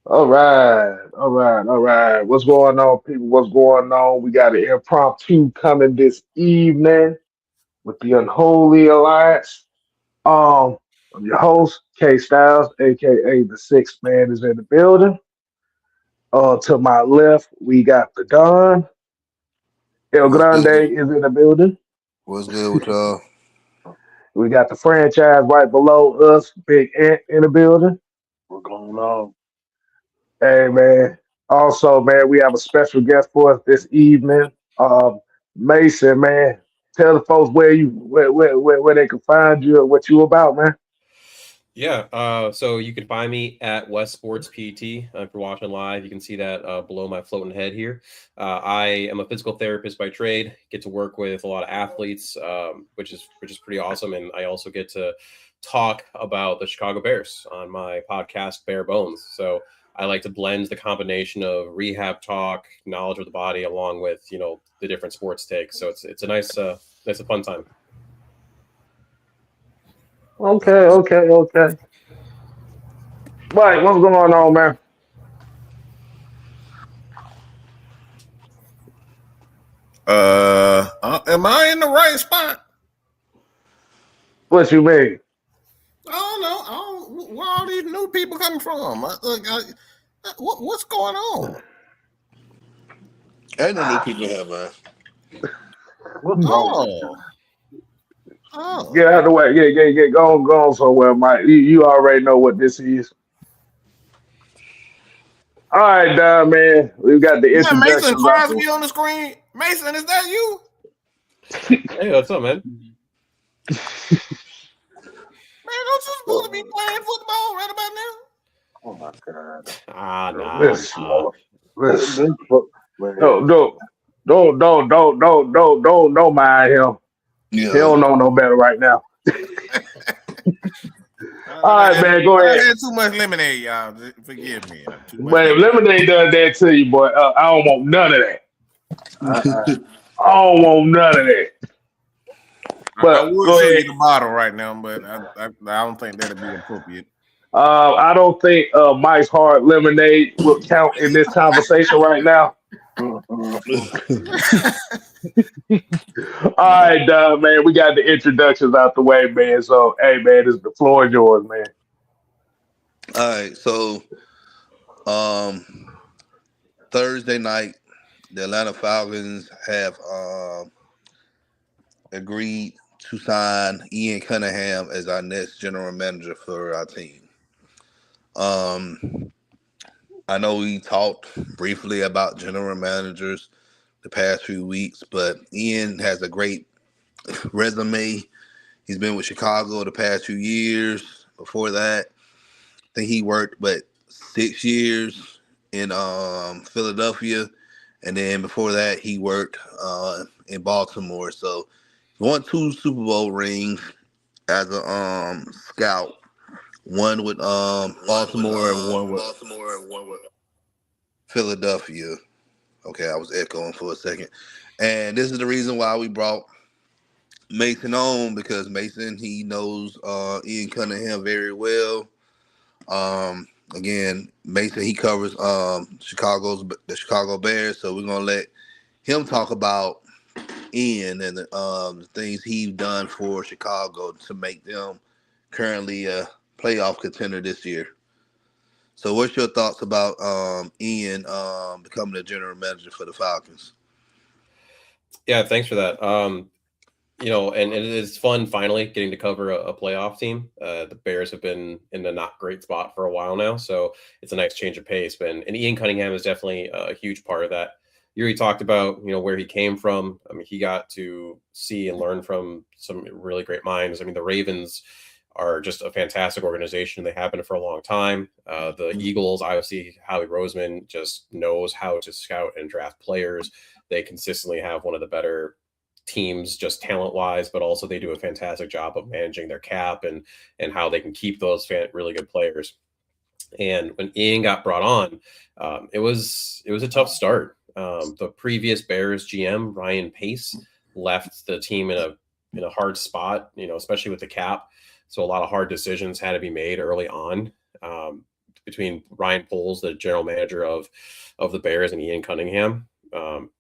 All right. What's going on, people? What's going on? We got an impromptu coming this evening with the Unholy Alliance. Um, I'm your host, K Styles, aka the Sixth Man, is in the building. To my left, we got the Don. El What's good? Grande is in the building. What's good with y'all? We got the franchise right below us, Big Ant in the building. What's going on? Hey man. Also, man, we have a special guest for us this evening. Mason, man. Tell the folks where they can find you and what you about, man. Yeah, so you can find me at West Sports PT. If you're watching live, you can see that below my floating head here. I am a physical therapist by trade. Get to work with a lot of athletes, which is pretty awesome, and I also get to talk about the Chicago Bears on my podcast, Bare Bones. So I like to blend the combination of rehab talk, knowledge of the body, along with the different sports takes. So it's a nice a fun time. Okay. Right, what's going on, man? Am I in the right spot? What you mean? I don't know. Where all these new people coming from? What's going on? Ain't no new people here, man. What's wrong with you? Oh, oh. Get out of the way. Get. Go on somewhere, Mike. You already know what this is. All right, man. We've got the You got Mason introductions out the way. Crosby on the screen. Mason, is that you? Hey, what's up, man? Man, don't you supposed to be playing football right about now? Oh my god. Listen, Nah. listen. Man. Don't mind him. He Yeah. don't know no better right now. All right, man, go I ahead. had too much lemonade, y'all. Forgive me. Too much But if lemonade does that to you, boy, I don't want none of that. I don't want none of that. I But would go show ahead. you the bottle right now, but I don't think that'd be appropriate. I don't think Mike's Hard Lemonade will count in this conversation right now. All right, man, we got the introductions out the way, man. So, hey, man, the floor is yours, man. All right, so um Thursday night, the Atlanta Falcons have agreed to sign Ian Cunningham as our next general manager for our team. Um I know we talked briefly about general managers the past few weeks, but Ian has a great resume. He's been with Chicago the past few years. Before that, I think he worked 6 years in Philadelphia, and then before that he worked in Baltimore. So he won two Super Bowl rings as a scout. One with Baltimore and one with Philadelphia. Okay, I was echoing for a second. And this is the reason why we brought Mason on, because Mason, he knows Ian Cunningham very well. Again, Mason, he covers the Chicago Bears, so we're gonna let him talk about Ian and the things he's done for Chicago to make them currently a playoff contender this year. So, what's your thoughts about Ian becoming the general manager for the Falcons? Yeah, thanks for that. And it is fun finally getting to cover a playoff team. The Bears have been in a not great spot for a while now, so it's a nice change of pace. And Ian Cunningham is definitely a huge part of that. You already talked about where he came from. I mean, he got to see and learn from some really great minds. I mean, the Ravens are just a fantastic organization. They have been for a long time. The Eagles, obviously, Howie Roseman just knows how to scout and draft players. They consistently have one of the better teams just talent wise, but also they do a fantastic job of managing their cap and how they can keep those really good players. And when Ian got brought on, it was a tough start. The previous Bears GM Ryan Pace left the team in a hard spot, especially with the cap. So a lot of hard decisions had to be made early on. between Ryan Poles, the general manager of the Bears, and Ian Cunningham.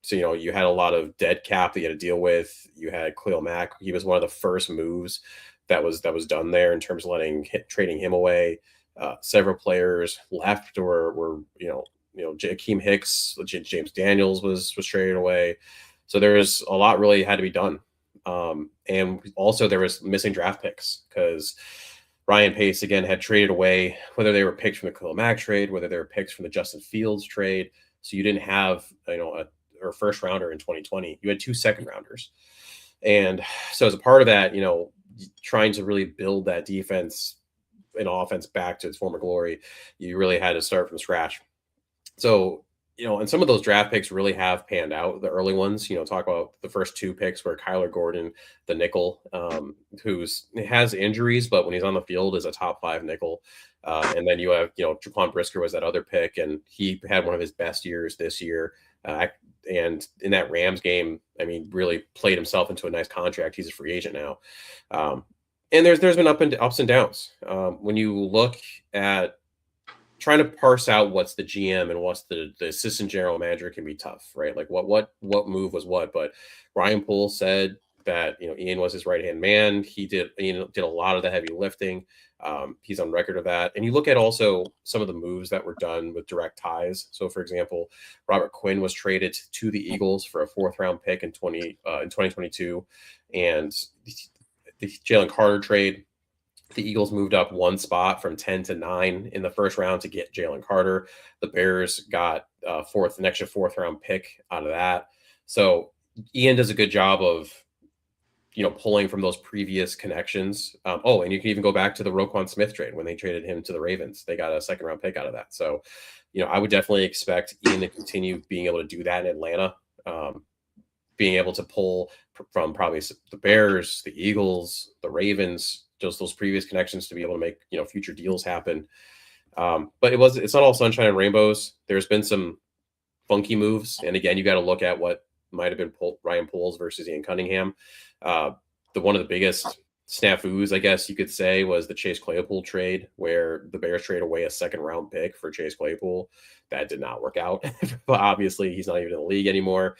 So, you had a lot of dead cap that you had to deal with. You had Khalil Mack. He was one of the first moves that was done there in terms of trading him away. Several players left or were, Jakeem Hicks, James Daniels was traded away. So there's a lot really had to be done. And also there was missing draft picks because Ryan Pace, again, had traded away, whether they were picks from the Khalil Mack trade, whether they were picks from the Justin Fields trade. So you didn't have, a first rounder in 2020. You had 2 second rounders. And so as a part of that, trying to really build that defense and offense back to its former glory, you really had to start from scratch. So, and some of those draft picks really have panned out. The early ones, talk about the first 2 picks were Kyler Gordon, the nickel, who has injuries, but when he's on the field is a top 5 nickel. And then you have, Jaquan Brisker was that other pick, and he had one of his best years this year. And in that Rams game, really played himself into a nice contract. He's a free agent now. And there's been ups and downs. When you look at trying to parse out what's the GM and what's the assistant general manager can be tough, right? Like what move was what, but Ryan Poole said that, Ian was his right-hand man. He did a lot of the heavy lifting. He's on record of that. And you look at also some of the moves that were done with direct ties. So for example, Robert Quinn was traded to the Eagles for a 4th round pick in 2022. And the Jalen Carter trade, the Eagles moved up 1 spot from 10 to 9 in the first round to get Jalen Carter. The Bears got an extra 4th round pick out of that. So Ian does a good job of, pulling from those previous connections. And you can even go back to the Roquan Smith trade when they traded him to the Ravens. They got a 2nd round pick out of that. So, I would definitely expect Ian to continue being able to do that in Atlanta, being able to pull from probably the Bears, the Eagles, the Ravens, just those previous connections to be able to make, future deals happen. But it's not all sunshine and rainbows. There's been some funky moves. And again, you got to look at what might've been Ryan Poles versus Ian Cunningham. One of the biggest snafus, I guess you could say, was the Chase Claypool trade, where the Bears trade away a 2nd round pick for Chase Claypool. That did not work out, but obviously he's not even in the league anymore.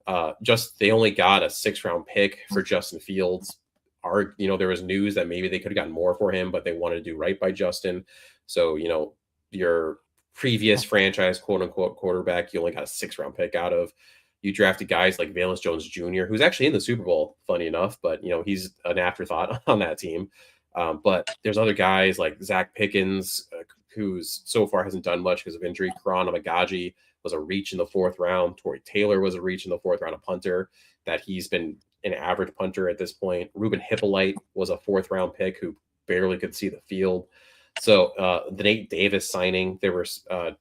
They only got a 6th round pick for Justin Fields. There was news that maybe they could have gotten more for him, but they wanted to do right by Justin. So, your previous franchise, quote unquote, quarterback, you only got a 6th round pick out of. You drafted guys like Valens Jones Jr., who's actually in the Super Bowl, funny enough, but, he's an afterthought on that team. But there's other guys like Zach Pickens, who's so far hasn't done much because of injury. Karan Amagaji was a reach in the 4th round. Torrey Taylor was a reach in the 4th round, a punter that he's been an average punter at this point. Ruben Hippolyte was a 4th round pick who barely could see the field. So the Nate Davis signing, there were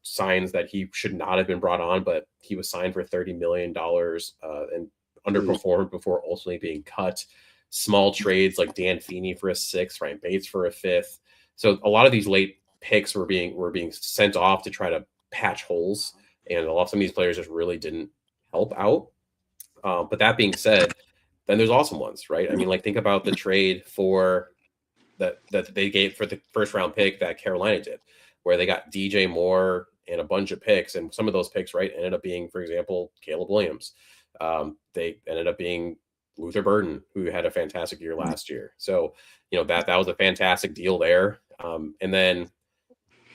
signs that he should not have been brought on, but he was signed for $30 million and underperformed before ultimately being cut. Small trades like Dan Feeney for a 6th, Ryan Bates for a 5th. So a lot of these late picks were being sent off to try to patch holes, and some of these players just really didn't help out. But that being said, then there's awesome ones, right? Think about the trade for that they gave for the 1st round pick that Carolina did, where they got DJ Moore and a bunch of picks, and some of those picks, right, ended up being, for example, Caleb Williams. They ended up being Luther Burden, who had a fantastic year last year. So, that was a fantastic deal there. And then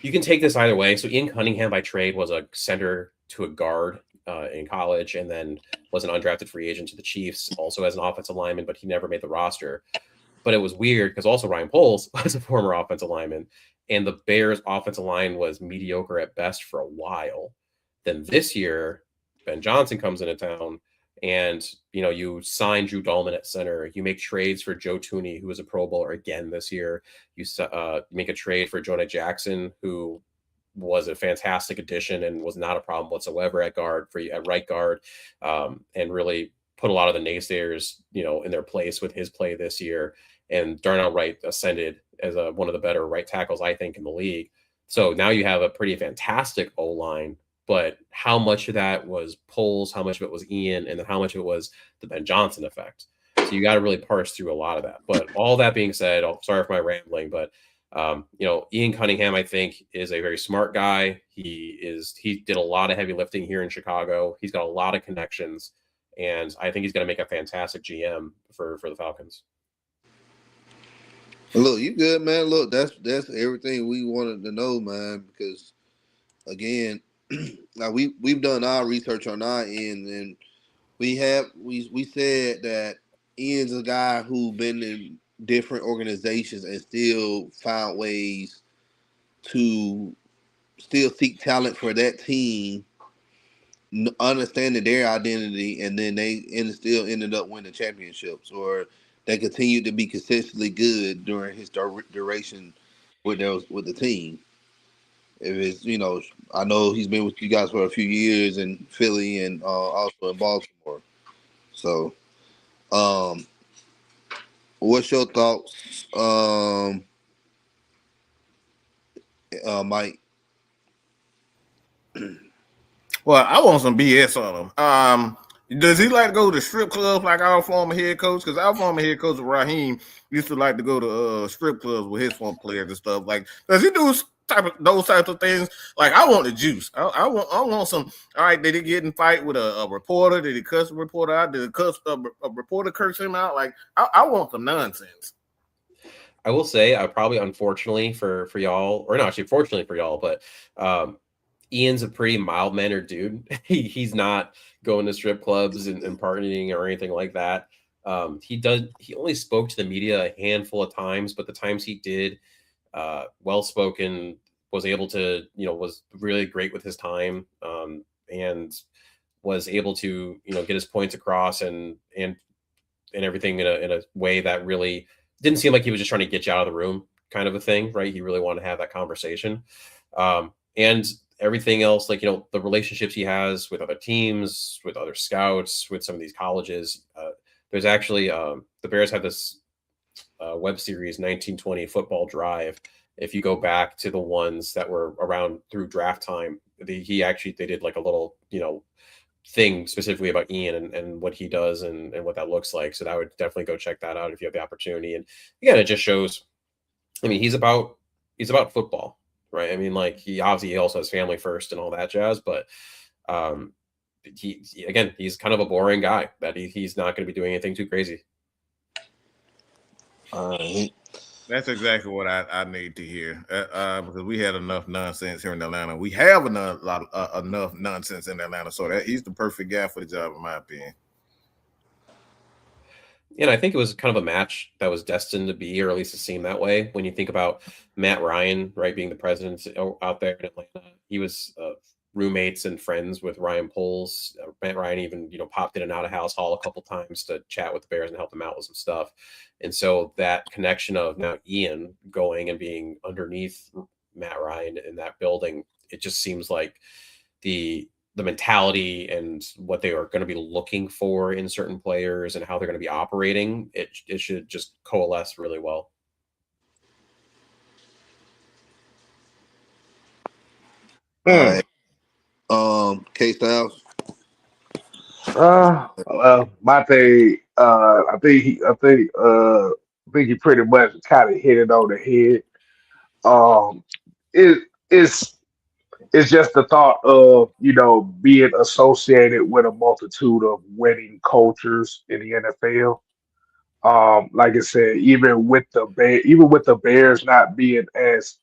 you can take this either way. So Ian Cunningham by trade was a center to a guard in college, and then was an undrafted free agent to the Chiefs, also as an offensive lineman, but he never made the roster. But it was weird because also Ryan Poles was a former offensive lineman, and the Bears offensive line was mediocre at best for a while. Then this year, Ben Johnson comes into town, and you sign Drew Dahlman at center. You make trades for Joe Tooney, who was a Pro Bowler again this year. You make a trade for Jonah Jackson, who was a fantastic addition and was not a problem whatsoever at right guard, and really put a lot of the naysayers, in their place with his play this year. And Darnell Wright ascended as one of the better right tackles, I think, in the league. So now you have a pretty fantastic O-line, but how much of that was Poles, how much of it was Ian, and then how much of it was the Ben Johnson effect? So you got to really parse through a lot of that. But all that being said, sorry for my rambling, but Ian Cunningham, I think, is a very smart guy. He did a lot of heavy lifting here in Chicago. He's got a lot of connections, and I think he's going to make a fantastic GM for the Falcons. Look, you good, man. Look, that's everything we wanted to know, man. Because again, now we've done our research on our end, and we said that Ian's a guy who been in different organizations and still found ways to still seek talent for that team, understanding their identity, and then still ended up winning championships, or they continued to be consistently good during his duration with the team. If it's, I know he's been with you guys for a few years in Philly and also in Baltimore. So, what's your thoughts, Mike? Well, I want some BS on him. Does he like to go to strip clubs like our former head coach? Because our former head coach Raheem used to like to go to strip clubs with his former players and stuff. Like, does he do those types of things? Like, I want the juice. I want some. All right, did he get in fight with a reporter? Did he cuss a reporter out? Did a reporter curse him out? Like, I want some nonsense. I will say, probably unfortunately for y'all, or not actually fortunately for y'all, but Ian's a pretty mild-mannered dude. He's not going to strip clubs and partying or anything like that. He only spoke to the media a handful of times, but the times he did, well-spoken, was able to, was really great with his time, and was able to, get his points across and everything in a way that really didn't seem like he was just trying to get you out of the room kind of a thing, right? He really wanted to have that conversation. And everything else, like, the relationships he has with other teams, with other scouts, with some of these colleges. There's actually, the Bears have this web series, 1920 Football Drive. If you go back to the ones that were around through draft time, they did like a little, thing specifically about Ian and what he does and what that looks like. So I would definitely go check that out if you have the opportunity. And again, it just shows, I mean, he's about football, right? I mean, like, he also has family first and all that jazz, but he's kind of a boring guy that he's not going to be doing anything too crazy. That's exactly what I need to hear, because we had enough nonsense here in Atlanta. We have enough nonsense in Atlanta, so he's the perfect guy for the job, in my opinion. And I think it was kind of a match that was destined to be, or at least it seemed that way. When you think about Matt Ryan, right, being the president out there in Atlanta, he was roommates and friends with Ryan Poles. Matt Ryan even, popped in and out of House Hall a couple times to chat with the Bears and help them out with some stuff. And so that connection of now Ian going and being underneath Matt Ryan in that building, it just seems like the mentality and what they are going to be looking for in certain players and how they're going to be operating, it should just coalesce really well. All right. K-Styles. My thing, I think he pretty much kind of hit it on the head. It's just the thought of being associated with a multitude of winning cultures in the NFL. Like I said, even with the Bears not being as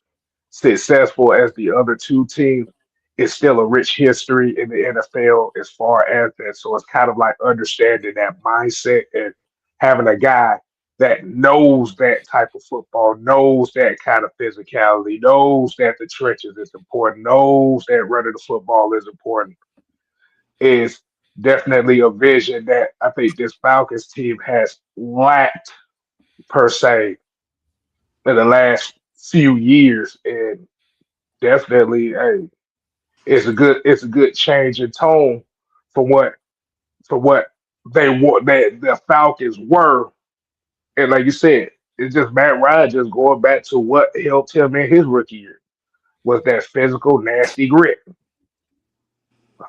successful as the other two teams, it's still a rich history in the NFL as far as that. So it's kind of like understanding that mindset and having a guy that knows that type of football, knows that kind of physicality, knows that the trenches is important, knows that running the football is important, is definitely a vision that I think this Falcons team has lacked per se in the last few years. And definitely, hey, it's a good change in tone for what they want that the Falcons were. And like you said, it's just Matt Ryan just going back to what helped him in his rookie year was that physical, nasty grit.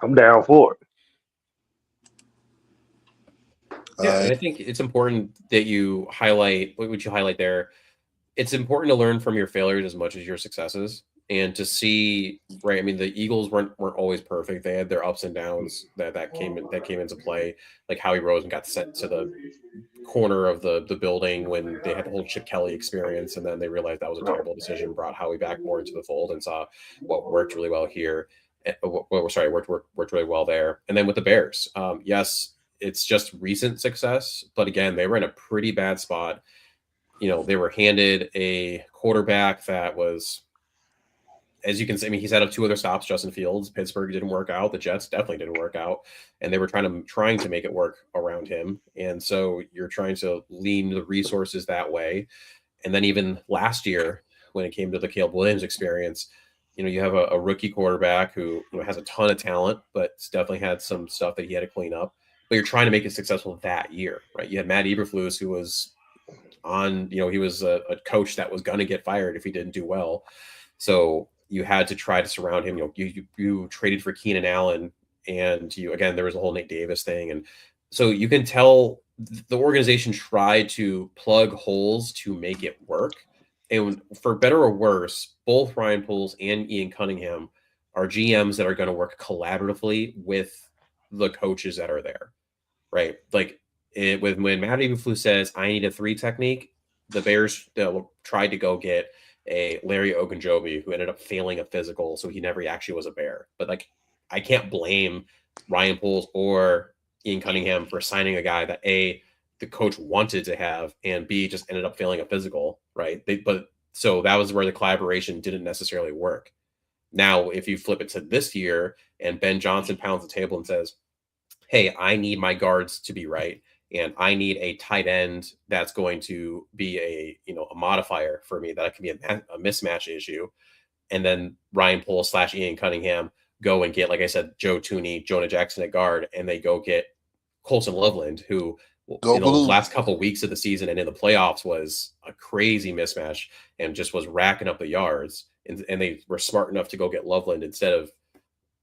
I'm down for it. Yeah, and I think it's important that you highlight, what would you highlight there? it's important to learn from your failures as much as your successes, and to see, right. I mean, the Eagles weren't always perfect. They had their ups and downs that came into play, like Howie Roseman got sent to the corner of the building when they had the whole Chip Kelly experience, and then they realized that was a terrible decision, brought Howie back more into the fold, and saw what worked really well here. Worked really well there. And then with the Bears, yes, it's just recent success, but again, they were in a pretty bad spot. They were handed a quarterback that was, as you can see, I mean, he's had 2 other stops. Justin Fields, Pittsburgh didn't work out. The Jets definitely didn't work out, and they were trying to make it work around him. And so you're trying to lean the resources that way. And then even last year, when it came to the Caleb Williams experience, you have a rookie quarterback who has a ton of talent, but definitely had some stuff that he had to clean up. But you're trying to make it successful that year, right? You had Matt Eberflus, who was he was a coach that was going to get fired if he didn't do well. So you had to try to surround him. You traded for Keenan Allen, and there was a whole Nate Davis thing. And so you can tell the organization tried to plug holes to make it work. And for better or worse, both Ryan Poles and Ian Cunningham are GMs that are going to work collaboratively with the coaches that are there, right? Like when Matt Eberflus says, I need a 3 technique, the Bears tried to go get a Larry Ogunjobi, who ended up failing a physical, so he never actually was a Bear. But I can't blame Ryan Poles or Ian Cunningham for signing a guy that A, the coach wanted to have, and B, just ended up failing a physical, right? So that was where the collaboration didn't necessarily work. Now, if you flip it to this year and Ben Johnson pounds the table and says, hey, I need my guards to be right, and I need a tight end that's going to be a modifier for me, that can be a mismatch issue. And then Ryan Poles / Ian Cunningham go and get, like I said, Joe Tooney, Jonah Jackson at guard, and they go get Colson Loveland, who in the last couple of weeks of the season and in the playoffs was a crazy mismatch and just was racking up the yards. And they were smart enough to go get Loveland instead of,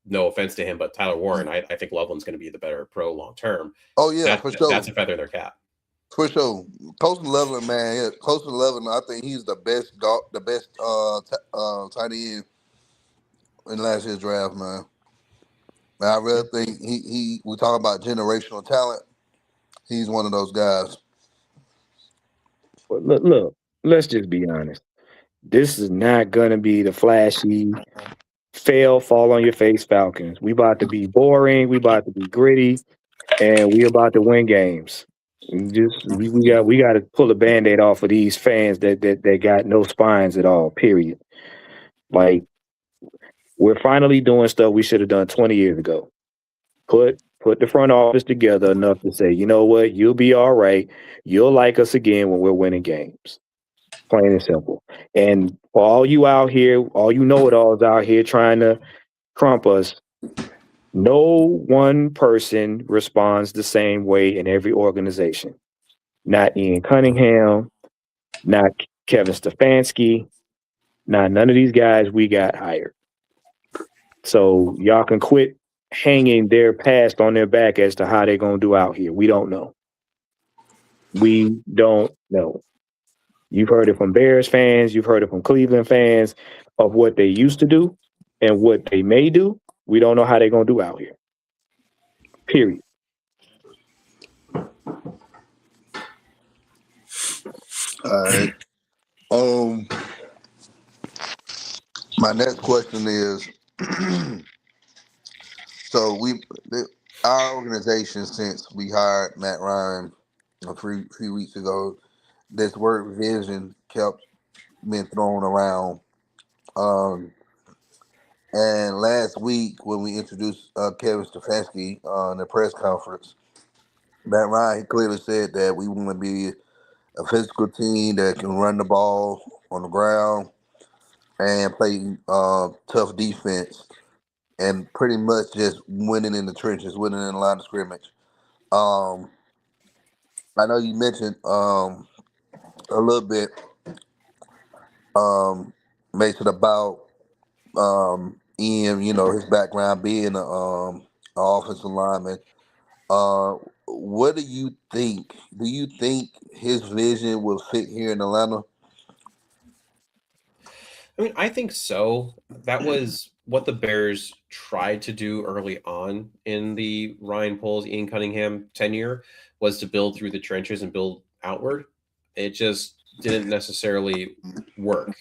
no offense to him, but Tyler Warren. I think Loveland's going to be the better pro long term. Oh yeah, for sure. That's a feather in their cap. For sure, Colson Loveland, man. Yeah, Colson Loveland, I think he's the best tight end in last year's draft, man. And I really think we talk about generational talent. He's one of those guys. But look, let's just be honest. This is not gonna be the flashy fall on your face Falcons. We about to be boring. We about to be gritty, and we about to win games. We got to pull a Band-Aid off of these fans that got no spines at all. Period. Like, we're finally doing stuff we should have done 20 years ago. Put the front office together enough to say, you know what, you'll be all right. You'll like us again when we're winning games. Plain and simple. And for all you out here, all you know-it-alls out here trying to trump us, no one person responds the same way in every organization. Not Ian Cunningham, not Kevin Stefanski, not none of these guys we got hired. So y'all can quit hanging their past on their back as to how they're going to do out here. We don't know. We don't know. You've heard it from Bears fans. You've heard it from Cleveland fans of what they used to do and what they may do. We don't know how they're going to do out here. Period. All right. My next question is, so our organization, since we hired Matt Ryan a few weeks ago, this word vision kept being thrown around. And last week when we introduced Kevin Stefanski in the press conference, Matt Ryan, he clearly said that we want to be a physical team that can run the ball on the ground and play tough defense and pretty much just winning in the trenches, winning in the line of scrimmage. I know you mentioned a little bit, Mason, about Ian, his background being an offensive lineman. What do you think? Do you think his vision will fit here in Atlanta? I mean, I think so. That was what the Bears tried to do early on in the Ryan Poles, Ian Cunningham tenure, was to build through the trenches and build outward. It just didn't necessarily work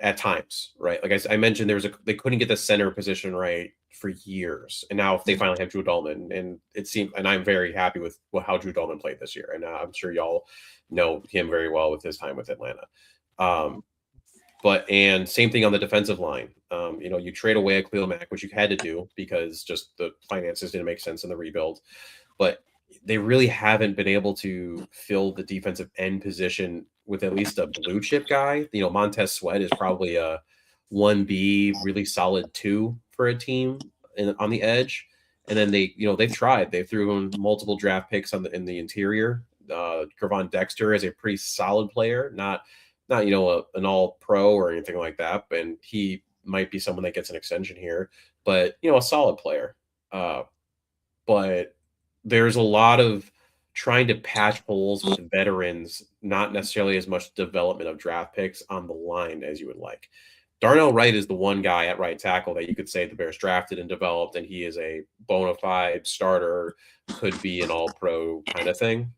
at times, right? Like I mentioned, they couldn't get the center position right for years, and now if they finally have Drew Dalman, and it seemed, and I'm very happy with how Drew Dalman played this year, and I'm sure y'all know him very well with his time with Atlanta. And same thing on the defensive line. You trade away a Khalil Mack, which you had to do because just the finances didn't make sense in the rebuild. But they really haven't been able to fill the defensive end position with at least a blue chip guy. Montez Sweat is probably a 1B, really solid 2 for a team on the edge. And then they've tried. They threw in multiple draft picks in the interior. Gervon Dexter is a pretty solid player, not an all pro or anything like that, and he might be someone that gets an extension here, but a solid player. But there's a lot of trying to patch holes with veterans, not necessarily as much development of draft picks on the line as you would like. Darnell Wright is the one guy at right tackle that you could say the Bears drafted and developed, and he is a bona fide starter, could be an all-pro kind of thing.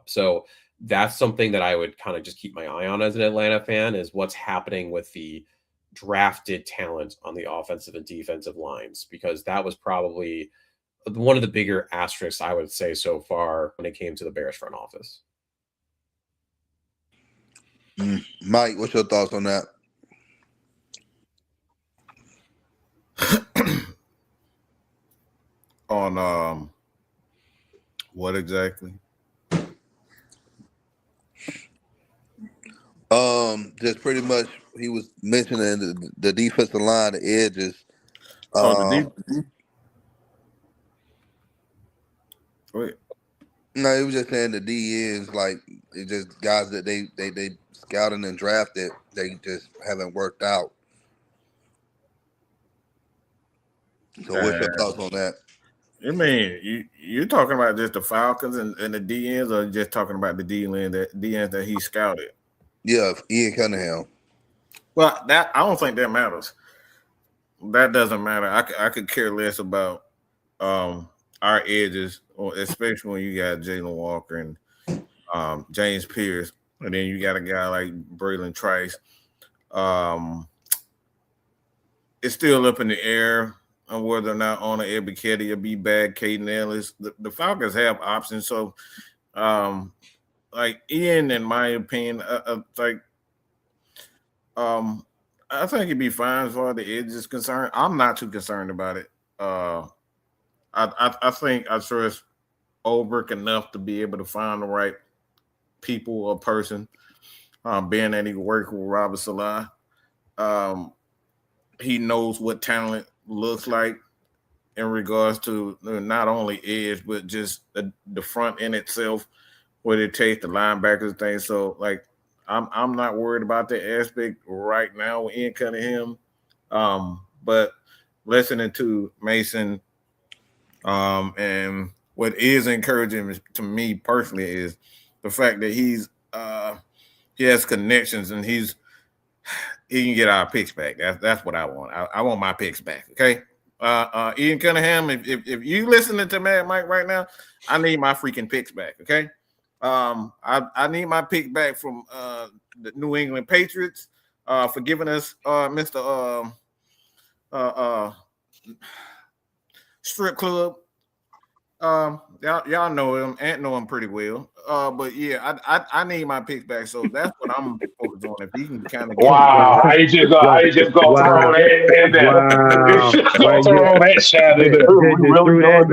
So that's something that I would kind of just keep my eye on as an Atlanta fan, is what's happening with the drafted talent on the offensive and defensive lines, because that was probably one of the bigger asterisks I would say so far when it came to the Bears front office. Mike, what's your thoughts on that? On what exactly? Just pretty much he was mentioning the defensive line, the edges. Wait. No, he was just saying the D ends, like it's just guys that they scouted and drafted, they just haven't worked out. So what's your thoughts on that? You mean you're talking about just the Falcons and the DNs, or just talking about the DNs that he scouted? Yeah, Ian Cunningham. Well, that I don't think that matters. That doesn't matter. I could care less about our edges, especially when you got Jalen Walker and James Pierce, and then you got a guy like Braylon Trice. It's still up in the air on whether or not Ona Ebiketie will be back. Caden Ellis. The Falcons have options, so like Ian, in my opinion, I think it'd be fine as far as the edge is concerned. I'm not too concerned about it. I think I trust Ulbrich enough to be able to find the right people or person. Being that he worked with Robert Salah, he knows what talent looks like in regards to not only edge but just the front end itself, what it takes, the linebackers and things. So like I'm not worried about that aspect right now with Ian Cunningham. But listening to Mason, and what is encouraging to me personally is the fact that he has connections and he can get our picks back. That's what I want. I want my picks back. Okay. Ian Cunningham, if you listening to Mad Mike right now, I need my freaking picks back. Okay. I need my pick back from the New England Patriots for giving us Mr. Strip Club. Y'all know him. Ant know him pretty well. But yeah, I need my picks back. So that's what I'm focused on. If he can kind of wow, how you just gonna throw that in there? Wow. You just gonna throw that shot in there.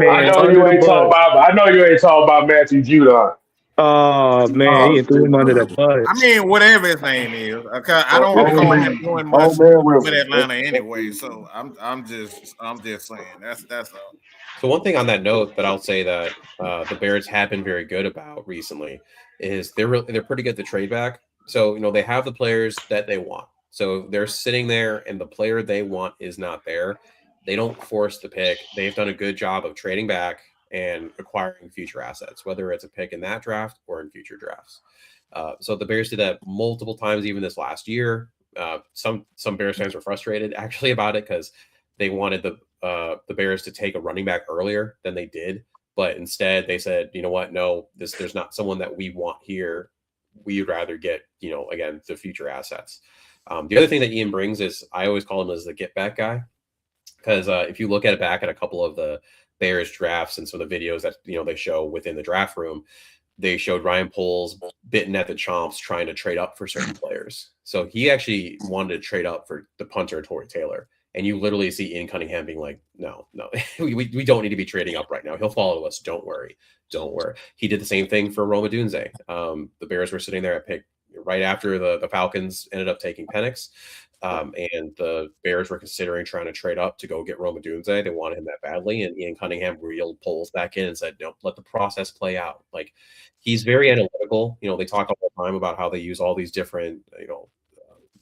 I know you ain't talking about Matthew Judon. Oh man, he threw him under the bus. I mean, whatever his name is. Okay, I don't recall him doing much with Atlanta anyway. So I'm just saying that's all. So one thing on that note that I'll say that the Bears have been very good about recently is they're pretty good at the trade back. So they have the players that they want. So they're sitting there, and the player they want is not there. They don't force the pick. They've done a good job of trading back and acquiring future assets, whether it's a pick in that draft or in future drafts. So the Bears did that multiple times, even this last year. some Bears fans were frustrated actually about it because they wanted the Bears to take a running back earlier than they did, but instead they said, you know what, no, there's not someone that we want here. We'd rather get, again, the future assets. The other thing that Ian brings is I always call him as the get back guy, because if you look at it back at a couple of the Bears drafts and some of the videos that they show within the draft room, they showed Ryan Poles bitten at the chomps trying to trade up for certain players. So he actually wanted to trade up for the punter, Torrey Taylor. And you literally see Ian Cunningham being like, no, we don't need to be trading up right now. He'll follow us. Don't worry. He did the same thing for Roma Dunze. The Bears were sitting there at pick right after the Falcons ended up taking Penix. And the Bears were considering trying to trade up to go get Roma Dunze. They wanted him that badly. And Ian Cunningham reeled Poles back in and said, no, let the process play out. Like, he's very analytical. They talk all the time about how they use all these different,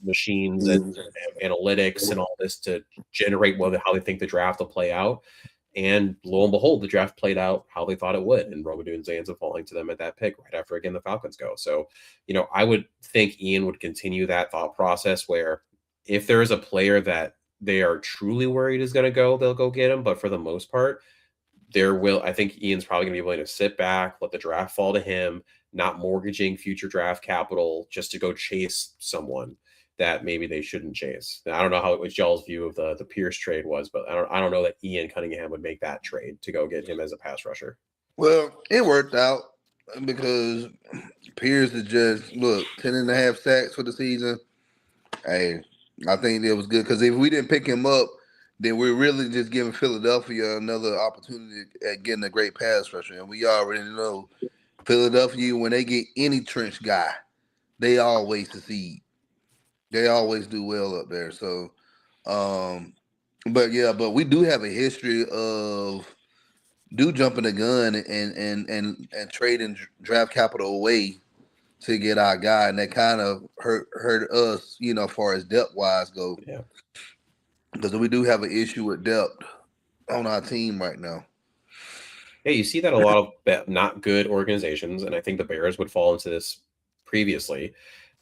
machines and analytics and all this to generate how they think the draft will play out. And lo and behold, the draft played out how they thought it would. And Roma Dunze ends up falling to them at that pick right after, again, the Falcons go. So, I would think Ian would continue that thought process where if there is a player that they are truly worried is going to go, they'll go get him. But for the most part, I think Ian's probably going to be willing to sit back, let the draft fall to him, not mortgaging future draft capital just to go chase someone that maybe they shouldn't chase. Now, I don't know how y'all's view of the Pierce trade was, but I don't know that Ian Cunningham would make that trade to go get him as a pass rusher. Well, it worked out because Pierce is just 10.5 sacks for the season. Hey, I think it was good because if we didn't pick him up, then we're really just giving Philadelphia another opportunity at getting a great pass rusher. And we already know Philadelphia, when they get any trench guy, they always succeed. They always do well up there. So, but we do have a history of jumping the gun and trading draft capital away to get our guy, and that kind of hurt us, as far as depth wise go. Yeah, because we do have an issue with depth on our team right now. Yeah, you see that a lot of not good organizations, and I think the Bears would fall into this previously.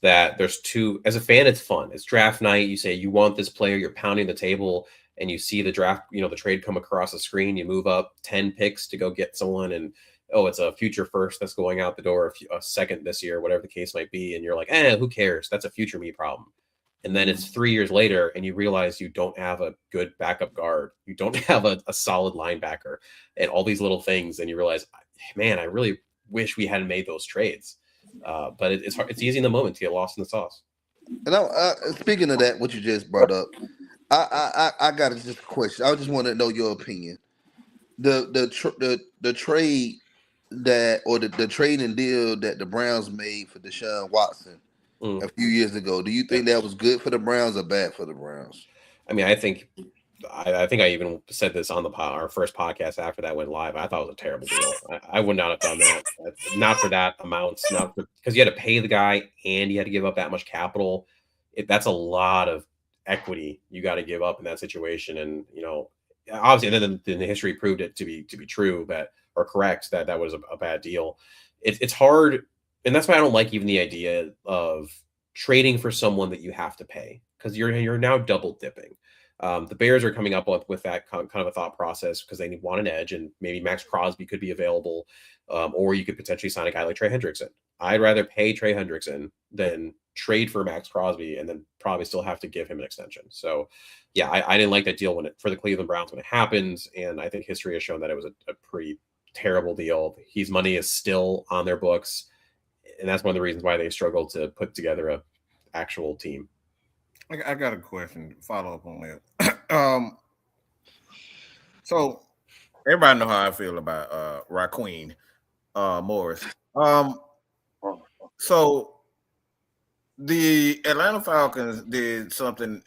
That there's as a fan, it's fun. It's draft night. You say you want this player, you're pounding the table, and you see the draft, the trade come across the screen. You move up 10 picks to go get someone, and it's a future first that's going out the door, a second this year, whatever the case might be, and you're like, who cares? That's a future me problem. And then it's 3 years later, and you realize you don't have a good backup guard. You don't have a solid linebacker, and all these little things, and you realize, man, I really wish we hadn't made those trades. But it's hard. It's easy in the moment to get lost in the sauce. And speaking of that, what you just brought up, I got just a question. I just want to know your opinion. The trade the trading deal that the Browns made for Deshaun Watson a few years ago. Do you think that was good for the Browns or bad for the Browns? I mean, I think I even said this on our first podcast after that went live. I thought it was a terrible deal. I would not have done that. Not for that amount. Because you had to pay the guy and you had to give up that much capital. That's a lot of equity you got to give up in that situation. And obviously, and then the history proved it to be true or correct that was a bad deal. It's hard, and that's why I don't like even the idea of trading for someone that you have to pay, because you're now double dipping. The Bears are coming up with that kind of a thought process because they want an edge, and maybe Max Crosby could be available, or you could potentially sign a guy like Trey Hendrickson. I'd rather pay Trey Hendrickson than trade for Max Crosby and then probably still have to give him an extension. So, yeah, I didn't like that deal for the Cleveland Browns when it happened, and I think history has shown that it was a pretty terrible deal. His money is still on their books, and that's one of the reasons why they struggled to put together a actual team. I got a question, follow up on that. So everybody know how I feel about Raheem Morris. So the Atlanta Falcons did something,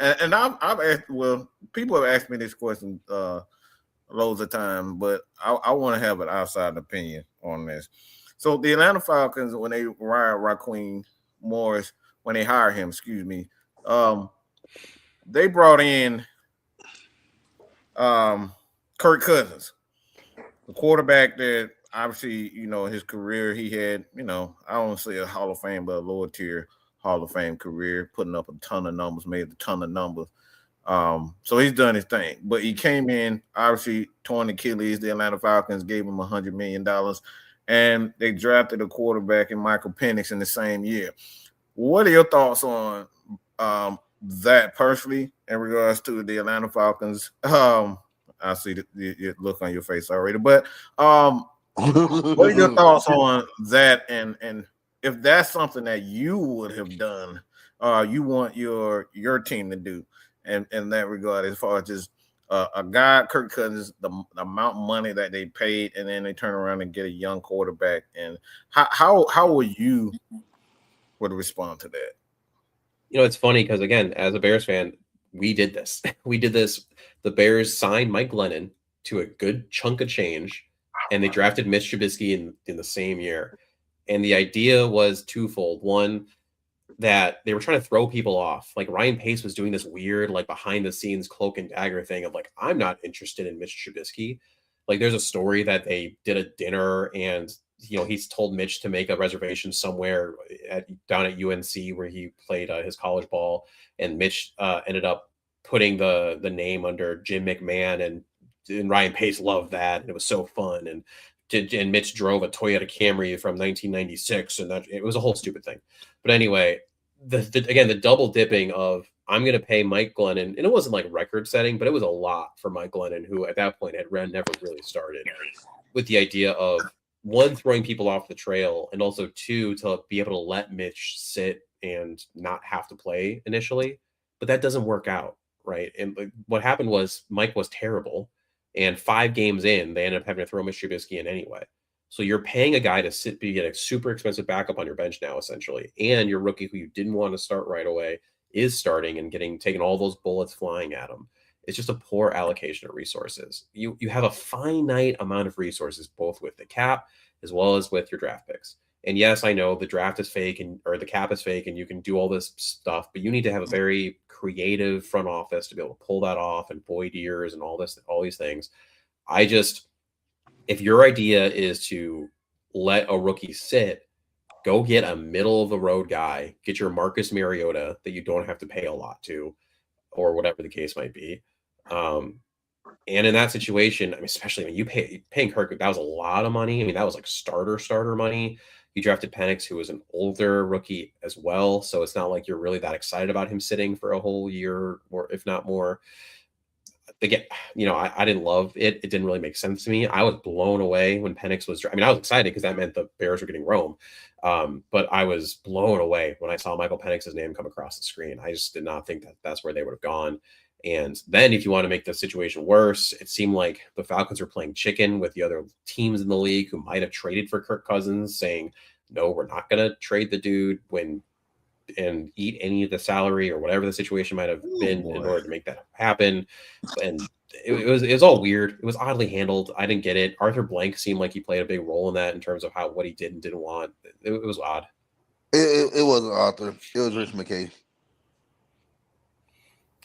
and I've asked. Well, people have asked me this question loads of times, but I want to have an outside opinion on this. So the Atlanta Falcons, when they hired Raheem Morris, when they hired him, they brought in Kirk Cousins, the quarterback that obviously, his career, he had, I don't say a Hall of Fame, but a lower tier Hall of Fame career, putting up a ton of numbers, made a ton of numbers. So he's done his thing, but he came in, obviously torn Achilles. The Atlanta Falcons gave him $100 million, and they drafted a quarterback in Michael Penix in the same year. What are your thoughts on that personally in regards to the Atlanta Falcons? I see the look on your face already, but what are your thoughts on that? And if that's something that you would have done, you want your team to do, in that regard, as far as just a guy, Kirk Cousins, the amount of money that they paid, and then they turn around and get a young quarterback, and how would you respond to that? You know, it's funny because, again, as a Bears fan, we did this. We did this. The Bears signed Mike Glennon to a good chunk of change, and they drafted Mitch Trubisky in the same year. And the idea was twofold. One, that they were trying to throw people off. Like Ryan Pace was doing this weird, like behind the scenes cloak and dagger thing of like, I'm not interested in Mitch Trubisky. Like there's a story that they did a dinner and, you know, he's told Mitch to make a reservation somewhere down at UNC where he played his college ball. And Mitch ended up putting the name under Jim McMahon, and Ryan Pace loved that. And it was so fun. And Mitch drove a Toyota Camry from 1996, and that it was a whole stupid thing. But anyway, the double dipping of I'm going to pay Mike Glennon, and it wasn't like record setting, but it was a lot for Mike Glennon, who at that point had never really started, with the idea of one, throwing people off the trail, and also two, to be able to let Mitch sit and not have to play initially. But that doesn't work out, right? And what happened was Mike was terrible. And 5 games in, they ended up having to throw Mitch Trubisky in anyway. So you're paying a guy to get a super expensive backup on your bench now, essentially. And your rookie, who you didn't want to start right away, is starting and taking all those bullets flying at him. It's just a poor allocation of resources. You have a finite amount of resources, both with the cap as well as with your draft picks. And yes, I know the draft is fake or the cap is fake and you can do all this stuff, but you need to have a very creative front office to be able to pull that off, and Boyd ears and all these things. If your idea is to let a rookie sit, go get a middle of the road guy, get your Marcus Mariota that you don't have to pay a lot to, or whatever the case might be. And in that situation, I mean, especially when paying Kirk, that was a lot of money. I mean, that was like starter money. You drafted Penix, who was an older rookie as well. So it's not like you're really that excited about him sitting for a whole year, or if not more. Again, I didn't love it. It didn't really make sense to me. I was blown away when Penix was. I mean, I was excited because that meant the Bears were getting Rome. But I was blown away when I saw Michael Penix's name come across the screen. I just did not think that that's where they would have gone. And then if you want to make the situation worse, it seemed like the Falcons were playing chicken with the other teams in the league who might have traded for Kirk Cousins, saying, no, we're not going to trade the dude and eat any of the salary or whatever the situation might have been in order to make that happen. And it was all weird. It was oddly handled. I didn't get it. Arthur Blank seemed like he played a big role in that in terms of what he did and didn't want. It was odd. It wasn't Arthur. It was Rich McKay.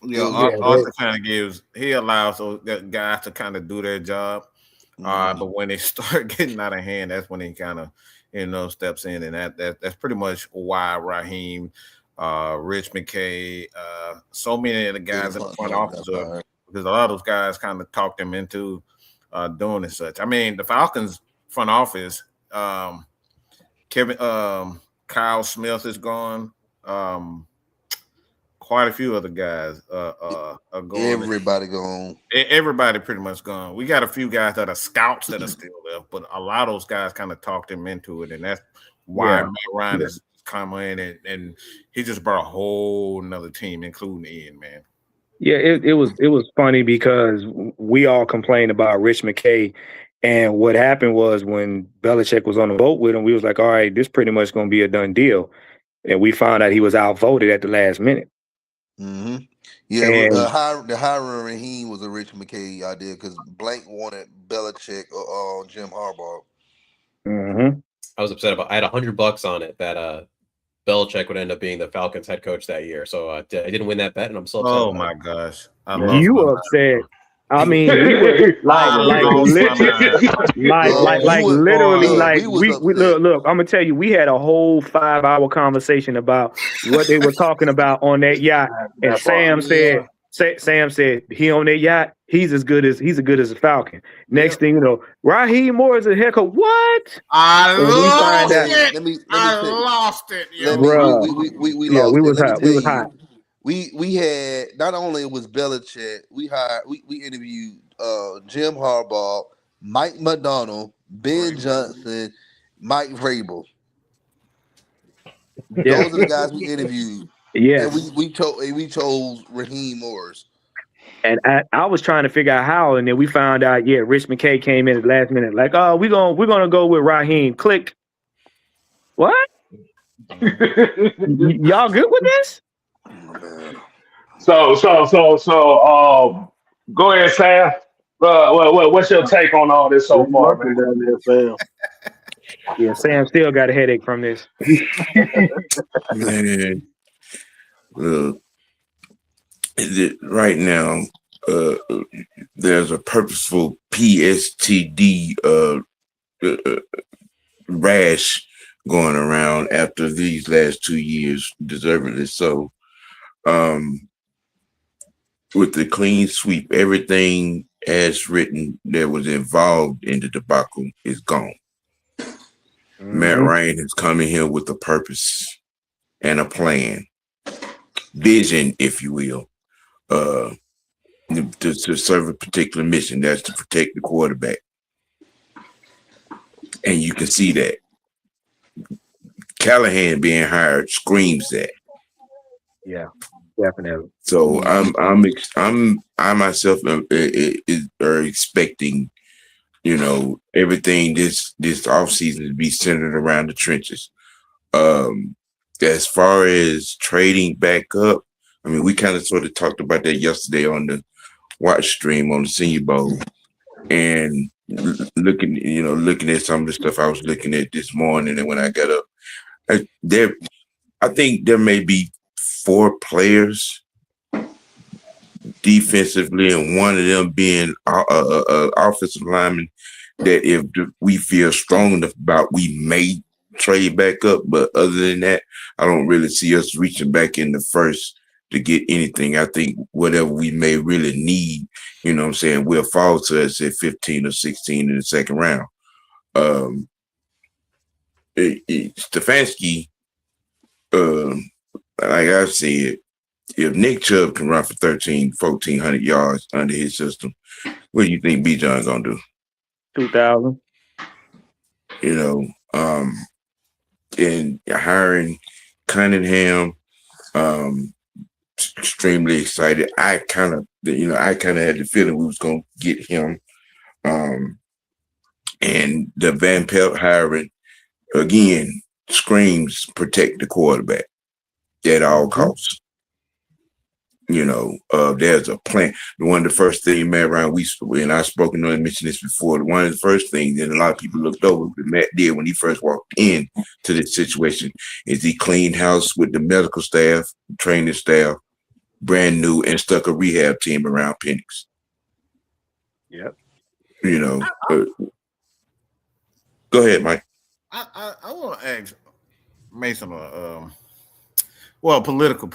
Yeah, Arthur kind of allows those guys to kind of do their job. But when they start getting out of hand, that's when he kind of steps in, and that's pretty much why Raheem, Rich McKay, so many of the guys in the front office because a lot of those guys kind of talked them into doing and such. I mean, the Falcons front office, Kyle Smith is gone. Quite a few other guys are going. Everybody gone. Everybody pretty much gone. We got a few guys that are scouts that are still there, but a lot of those guys kind of talked him into it, and that's why Matt Ryan is coming in, and he just brought a whole nother team, including Ian, man. Yeah, it was funny because we all complained about Rich McKay, and what happened was when Belichick was on the boat with him, we was like, all right, this pretty much going to be a done deal, and we found out he was outvoted at the last minute. Mm-hmm. Yeah, the hiring Raheem was a Rich McKay idea because Blank wanted Belichick or Jim Harbaugh. Mm-hmm. I was upset I had $100 on it that Belichick would end up being the Falcons head coach that year. So I didn't win that bet, and I'm still upset. Oh my gosh! You upset? I mean, we was I lost my mind. literally, look, like we was we upset. look. I'm gonna tell you, we had a whole 5-hour conversation about what they were talking about on that yacht, and Sam said he on that yacht. He's as good as a Falcon. Next thing you know, Raheem Moore is a heck of what? I And we find lost out, it. Let me I tell you. lost it, yo. We yeah, lost we it. was Let me hot. tell We was you. hot. We had not only was Belichick, we interviewed Jim Harbaugh, Mike McDonald, Ben Johnson, Mike Vrabel. Yeah. Those are the guys we interviewed. Yes. And we chose Raheem Morris. And I was trying to figure out how, and then we found out, yeah, Rich McKay came in at the last minute, like, oh, we're gonna go with Raheem. Click. What? Y'all good with this? So, go ahead, Sam. What's your take on all this so far, man? Down there, Sam. Yeah, Sam still got a headache from this. Man, look, right now, there's a purposeful PSTD rash going around after these last 2 years, deservedly so. With the clean sweep, everything as written that was involved in the debacle is gone. Matt Ryan has come in here with a purpose and a plan, vision, if you will, to serve a particular mission. That's to protect the quarterback. And you can see that. Callahan being hired screams that. Yeah, definitely. So I myself are expecting, everything this offseason to be centered around the trenches. As far as trading back up, I mean, we kind of sort of talked about that yesterday on the watch stream on the Senior Bowl, and looking at some of the stuff I was looking at this morning, and when I got up, I think there may be 4 players defensively, and one of them being offensive lineman that if we feel strong enough about, we may trade back up. But other than that, I don't really see us reaching back in the first to get anything. I think whatever we may really need, will fall to us at 15 or 16 in the second round. Stefanski, like I said, if Nick Chubb can run for 1,400 yards under his system, what do you think Bijan gonna do? 2,000. And hiring Cunningham, extremely excited. I kind of had the feeling we was gonna get him. And the Van Pelt hiring again screams protect the quarterback at all costs. There's a plan. One of the first things Matt Ryan, and I've spoken on and mentioned this before, one of the first things that a lot of people looked over that Matt did when he first walked in to this situation is he cleaned house with the medical staff, training staff, brand new, and stuck a rehab team around Penix. Yep. Go ahead, Mike. I want to ask Mason political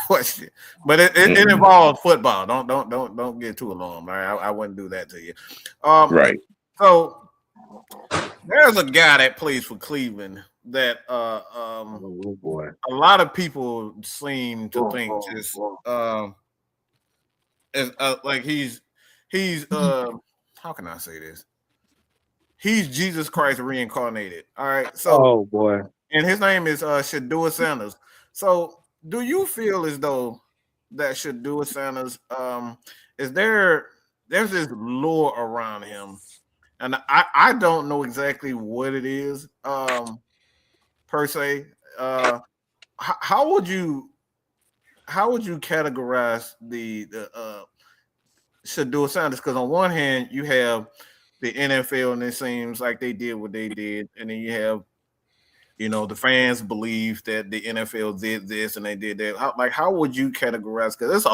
question, but it involves football. Don't get too alarmed. I wouldn't do that to you. Right. So there's a guy that plays for Cleveland that Oh boy. a lot of people seem to think just like he's how can I say this? He's Jesus Christ reincarnated. All right. So Oh boy. and his name is Shadua Sanders. So do you feel as though that Shadua Sanders there's this lure around him, and I don't know exactly what it is per se. How would you categorize the Shadua Sanders? Because on one hand you have the NFL, and it seems like they did what they did, and then you have the fans believe that the NFL did this and they did that. How would you categorize? Because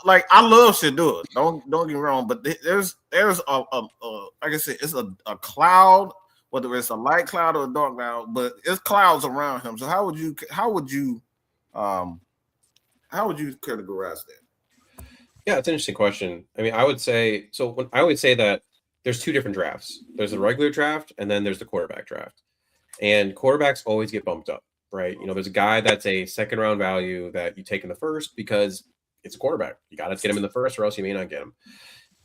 like I love Shador. Don't get me wrong, but there's like I said, it's a cloud, whether it's a light cloud or a dark cloud, but it's clouds around him. So how would you categorize that? Yeah, it's an interesting question. I mean, I would say so. I always say that there's two different drafts. There's the regular draft, and then there's the quarterback draft. And quarterbacks always get bumped up, right? There's a guy that's a second round value that you take in the first because it's a quarterback. You got to get him in the first, or else you may not get him.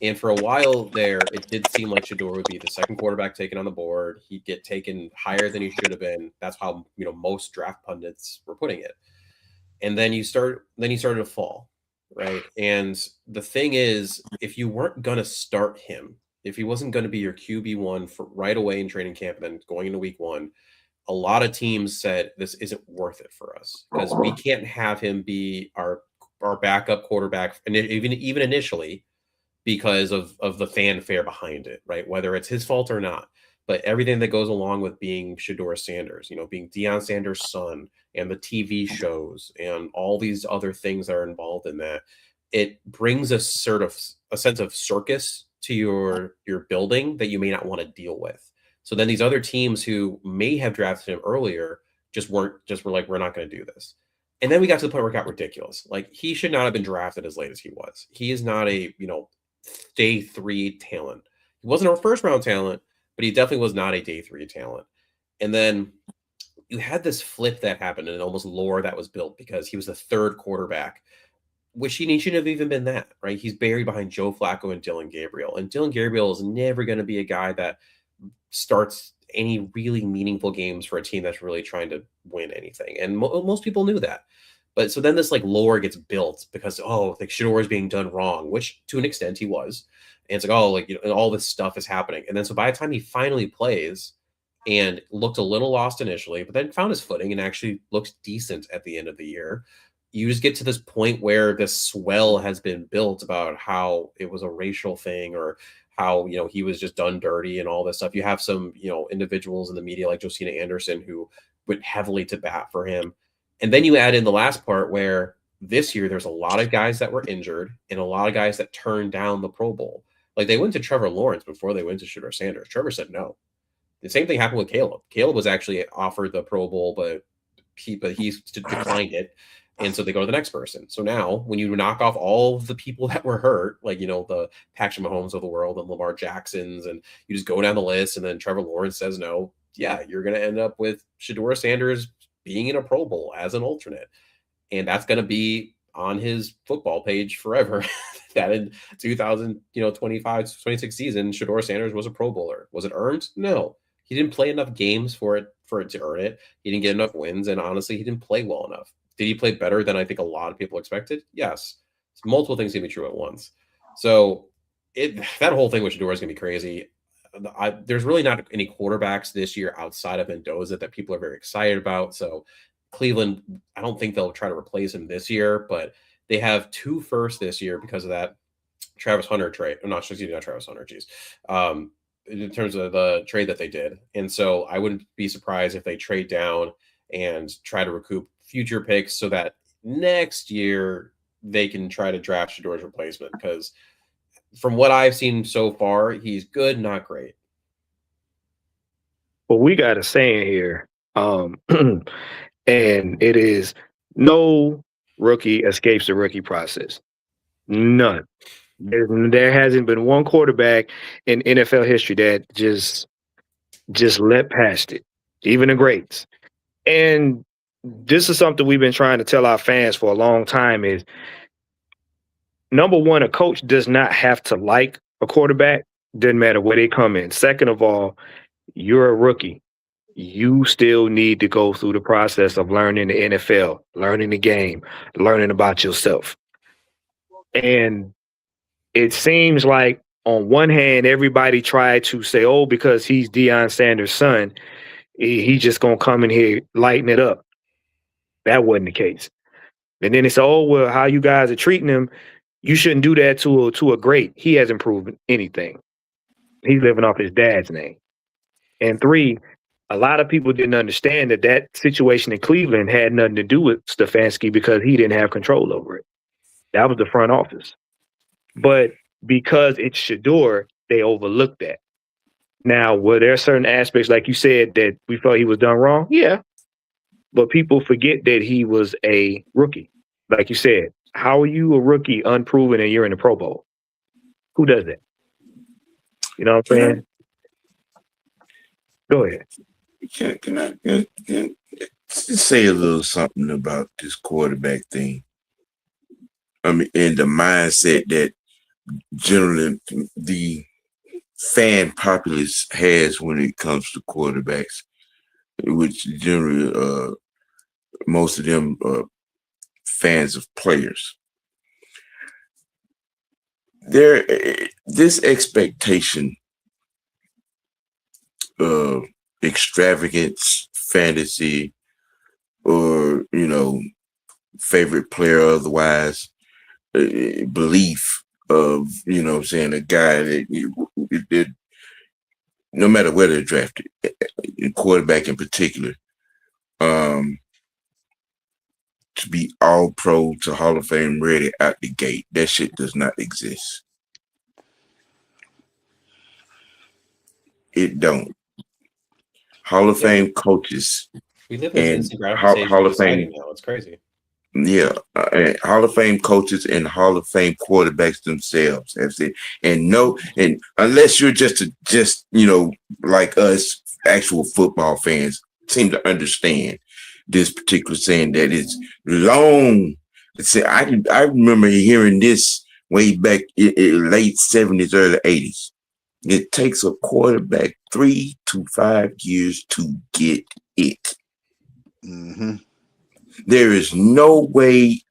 And for a while there, it did seem like Shador would be the second quarterback taken on the board. He'd get taken higher than he should have been. That's how most draft pundits were putting it. And then he started to fall, right? And the thing is, if you weren't gonna start him, if he wasn't going to be your QB1 for right away in training camp and then going into week 1, a lot of teams said this isn't worth it for us because we can't have him be our backup quarterback, and even initially, because of the fanfare behind it, right? Whether it's his fault or not, but everything that goes along with being Shador Sanders, being Deion Sanders' son, and the TV shows and all these other things that are involved in that, it brings a sense of circus to your building that you may not want to deal with. So then these other teams who may have drafted him earlier were like, we're not going to do this. And then we got to the point where it got ridiculous. Like, he should not have been drafted as late as he was. He is not a, day 3 talent. He wasn't a first round talent, but he definitely was not a day 3 talent. And then you had this flip that happened and almost lore that was built because he was the third quarterback, which he shouldn't have even been that, right? He's buried behind Joe Flacco and Dylan Gabriel. And Dylan Gabriel is never going to be a guy that starts any really meaningful games for a team that's really trying to win anything. And most people knew that. But so then this lore gets built because, Shador is being done wrong, which to an extent he was. And it's and all this stuff is happening. And then so by the time he finally plays and looked a little lost initially, but then found his footing and actually looked decent at the end of the year, you just get to this point where this swell has been built about how it was a racial thing or how, he was just done dirty and all this stuff. You have some, individuals in the media like Josina Anderson who went heavily to bat for him. And then you add in the last part where this year there's a lot of guys that were injured and a lot of guys that turned down the Pro Bowl. Like, they went to Trevor Lawrence before they went to Shador Sanders. Trevor said no. The same thing happened with Caleb. Caleb was actually offered the Pro Bowl, but he declined it. And so they go to the next person. So now when you knock off all of the people that were hurt, like, the Patrick Mahomes of the world and Lamar Jacksons, and you just go down the list and then Trevor Lawrence says no, yeah, you're going to end up with Shador Sanders being in a Pro Bowl as an alternate. And that's going to be on his football page forever. That in 2025, 26 season, Shador Sanders was a Pro Bowler. Was it earned? No. He didn't play enough games for it to earn it. He didn't get enough wins. And honestly, he didn't play well enough. Did he play better than I think a lot of people expected? Yes. Multiple things can be true at once. So that whole thing with Shador is going to be crazy. There's really not any quarterbacks this year outside of Mendoza that people are very excited about. So Cleveland, I don't think they'll try to replace him this year, but they have 2 firsts this year because of that Travis Hunter trade. I'm not Travis Hunter, geez. In terms of the trade that they did. And so I wouldn't be surprised if they trade down and try to recoup future picks so that next year they can try to draft Shador's replacement, because from what I've seen so far, he's good, not great. Well, we got a saying here, and it is no rookie escapes the rookie process. None. There hasn't been one quarterback in NFL history that just let past it, even the greats. And this is something we've been trying to tell our fans for a long time is, number one, a coach does not have to like a quarterback. Doesn't matter where they come in. Second of all, you're a rookie. You still need to go through the process of learning the NFL, learning the game, learning about yourself. And it seems like on one hand, everybody tried to say, because he's Deion Sanders' son, he's just going to come in here, lighten it up. That wasn't the case. And then they said, how you guys are treating him, you shouldn't do that to a great. He hasn't proven anything. He's living off his dad's name. And 3, a lot of people didn't understand that situation in Cleveland had nothing to do with Stefanski because he didn't have control over it. That was the front office. But because it's Shador, they overlooked that. Now, were there certain aspects, like you said, that we felt he was done wrong? Yeah. But people forget that he was a rookie. Like you said, how are you a rookie unproven and you're in the Pro Bowl? Who does that? You know what I'm saying? Go ahead. Can I just say a little something about this quarterback thing? I mean, and the mindset that generally the fan populace has when it comes to quarterbacks, which generally most of them are fans of players. This expectation of extravagance, fantasy, or favorite player otherwise, belief of what I'm saying, a guy that no matter where they're drafted, quarterback in particular, to be all pro to Hall of Fame ready out the gate, that shit does not exist. It don't. Hall of Fame coaches. We live in this and instant gratification Hall of society Fame. now. It's crazy. Yeah, Hall of Fame coaches and Hall of Fame quarterbacks themselves have said, and unless you're just like us, actual football fans, seem to understand this particular saying that it's long. I remember hearing this way back in late 70s, early 80s. It takes a quarterback 3 to 5 years to get it. Mm-hmm. There is no way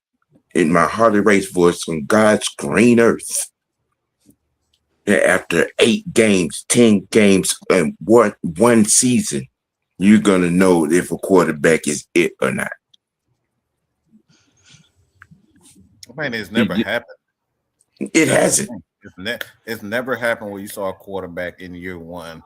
in my Harley Race voice on God's green earth that after 8 games, 10 games, and one season, you're going to know if a quarterback is it or not. I mean, it's never happened. It hasn't. It's never happened where you saw a quarterback in year one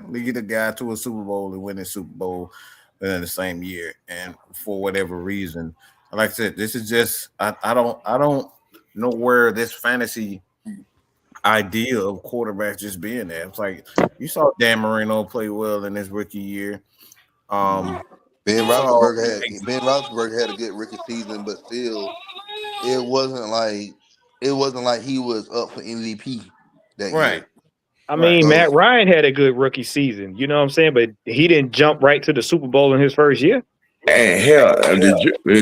lead a guy to a Super Bowl and win a Super Bowl in the same year, and for whatever reason, like I said, this is just I don't know where this fantasy idea of quarterbacks just being there. It's like you saw Dan Marino play well in his rookie year. Ben Roethlisberger had a good rookie season, but still, it wasn't like he was up for MVP that year. I mean, Matt Ryan had a good rookie season, you know what I'm saying? But he didn't jump right to the Super Bowl in his first year. And hell,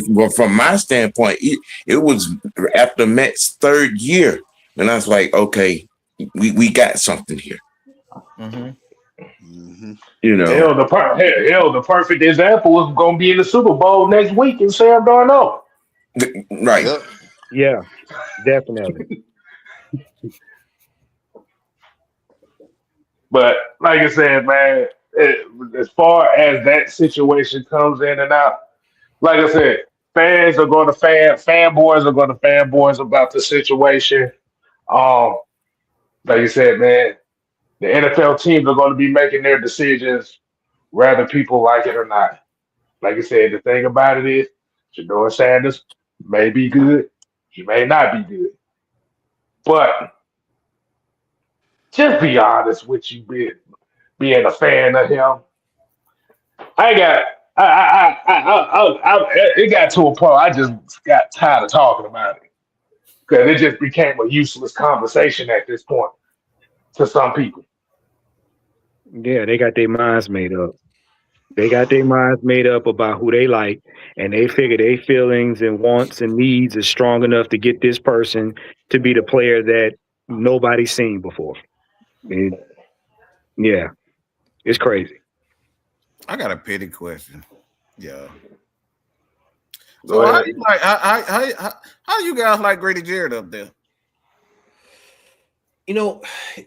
well, from my standpoint, it was after Matt's third year, and I was like, okay, we got something here. Mm-hmm. Mm-hmm. The perfect example was going to be in the Super Bowl next week in Sam Darnold. Right. Yep. Yeah, definitely. But like I said, man, as far as that situation comes in and out, like I said, fans are going to fanboys are going to fanboys about the situation. Like you said, man, the NFL teams are going to be making their decisions whether people like it or not. Like I said, the thing about it is, Shador Sanders may be good, he may not be good, but just be honest with you, being a fan of him. It got to a point I just got tired of talking about it because it just became a useless conversation at this point to some people. Yeah, they got their minds made up. They got their minds made up about who they like, and they figure their feelings and wants and needs is strong enough to get this person to be the player that nobody's seen before. Yeah, it's crazy. I got a petty question. Yeah. So how you guys like Grady Jarrett up there?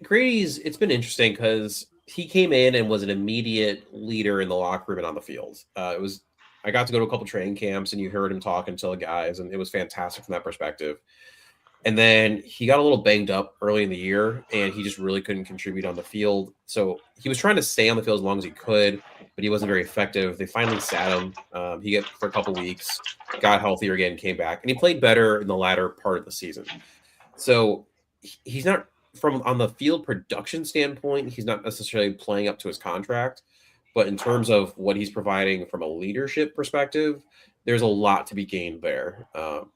Grady's, it's been interesting because he came in and was an immediate leader in the locker room and on the field. I got to go to a couple training camps and you heard him talking to the guys, and it was fantastic from that perspective. And then he got a little banged up early in the year, and he just really couldn't contribute on the field. So he was trying to stay on the field as long as he could, but he wasn't very effective. They finally sat him. He got for a couple weeks, got healthier again, came back, and he played better in the latter part of the season. So he's not from on the field production standpoint, he's not necessarily playing up to his contract, but in terms of what he's providing from a leadership perspective, there's a lot to be gained there.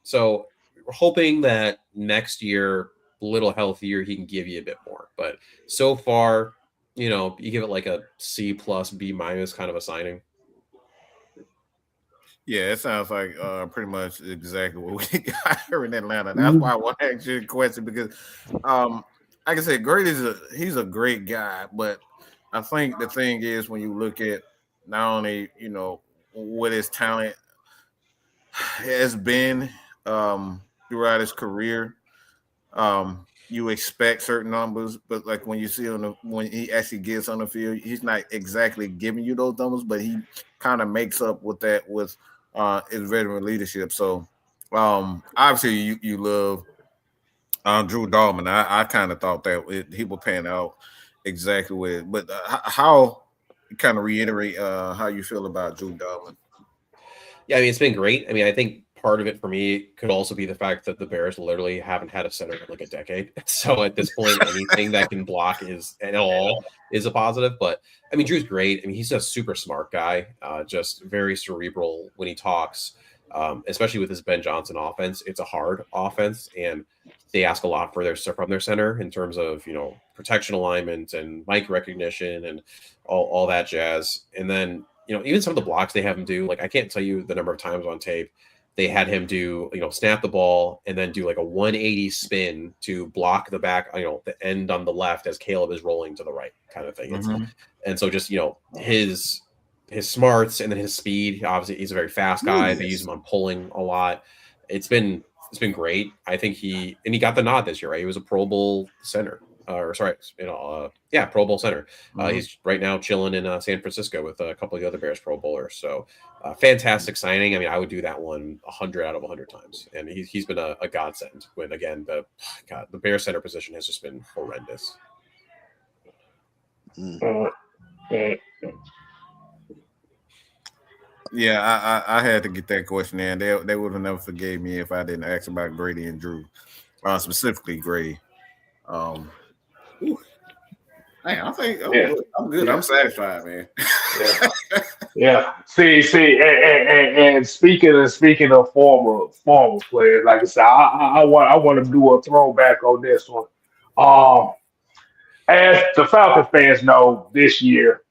So we're hoping that next year, a little healthier, he can give you a bit more. But so far, you give it like a C plus, B minus kind of a signing. Yeah, it sounds like pretty much exactly what we got here in Atlanta. That's why I want to ask you a question because, like I said, he's a great guy, but I think the thing is when you look at not only what his talent has been throughout his career, you expect certain numbers, but like when you see when he actually gets on the field, he's not exactly giving you those numbers, but he kind of makes up with that with his veteran leadership. So obviously you love Drew Dalman. I kind of thought that he would pan out exactly with it. But how kind of reiterate how you feel about Drew Dalman? Yeah, I mean, it's been great. I mean, I think part of it for me could also be the fact that the Bears literally haven't had a center in like a decade. So at this point, anything that can block is a positive. But I mean, Drew's great. I mean, he's a super smart guy, just very cerebral when he talks, especially with his Ben Johnson offense. It's a hard offense, and they ask a lot from their center in terms of protection alignment and mic recognition and all that jazz. And then even some of the blocks they have him do, like I can't tell you the number of times on tape they had him do, snap the ball and then do like a 180 spin to block the back, the end on the left as Caleb is rolling to the right kind of thing. Mm-hmm. And so just, his smarts and then his speed, obviously he's a very fast guy. They use him on pulling a lot. It's been great. I think he got the nod this year, right? He was a Pro Bowl center. Pro Bowl center. Mm-hmm. He's right now chilling in San Francisco with a couple of the other Bears Pro Bowlers. So fantastic signing. I mean, I would do that one 100 out of 100 times. And he's been a godsend when, again, the Bears center position has just been horrendous. Yeah, I had to get that question in. They would have never forgave me if I didn't ask about Grady and Drew, specifically Grady. Man, I think I'm good. Yeah. I'm satisfied, man. Yeah. See, and speaking of former players, like I said, I want to do a throwback on this one. As the Falcons fans know, this year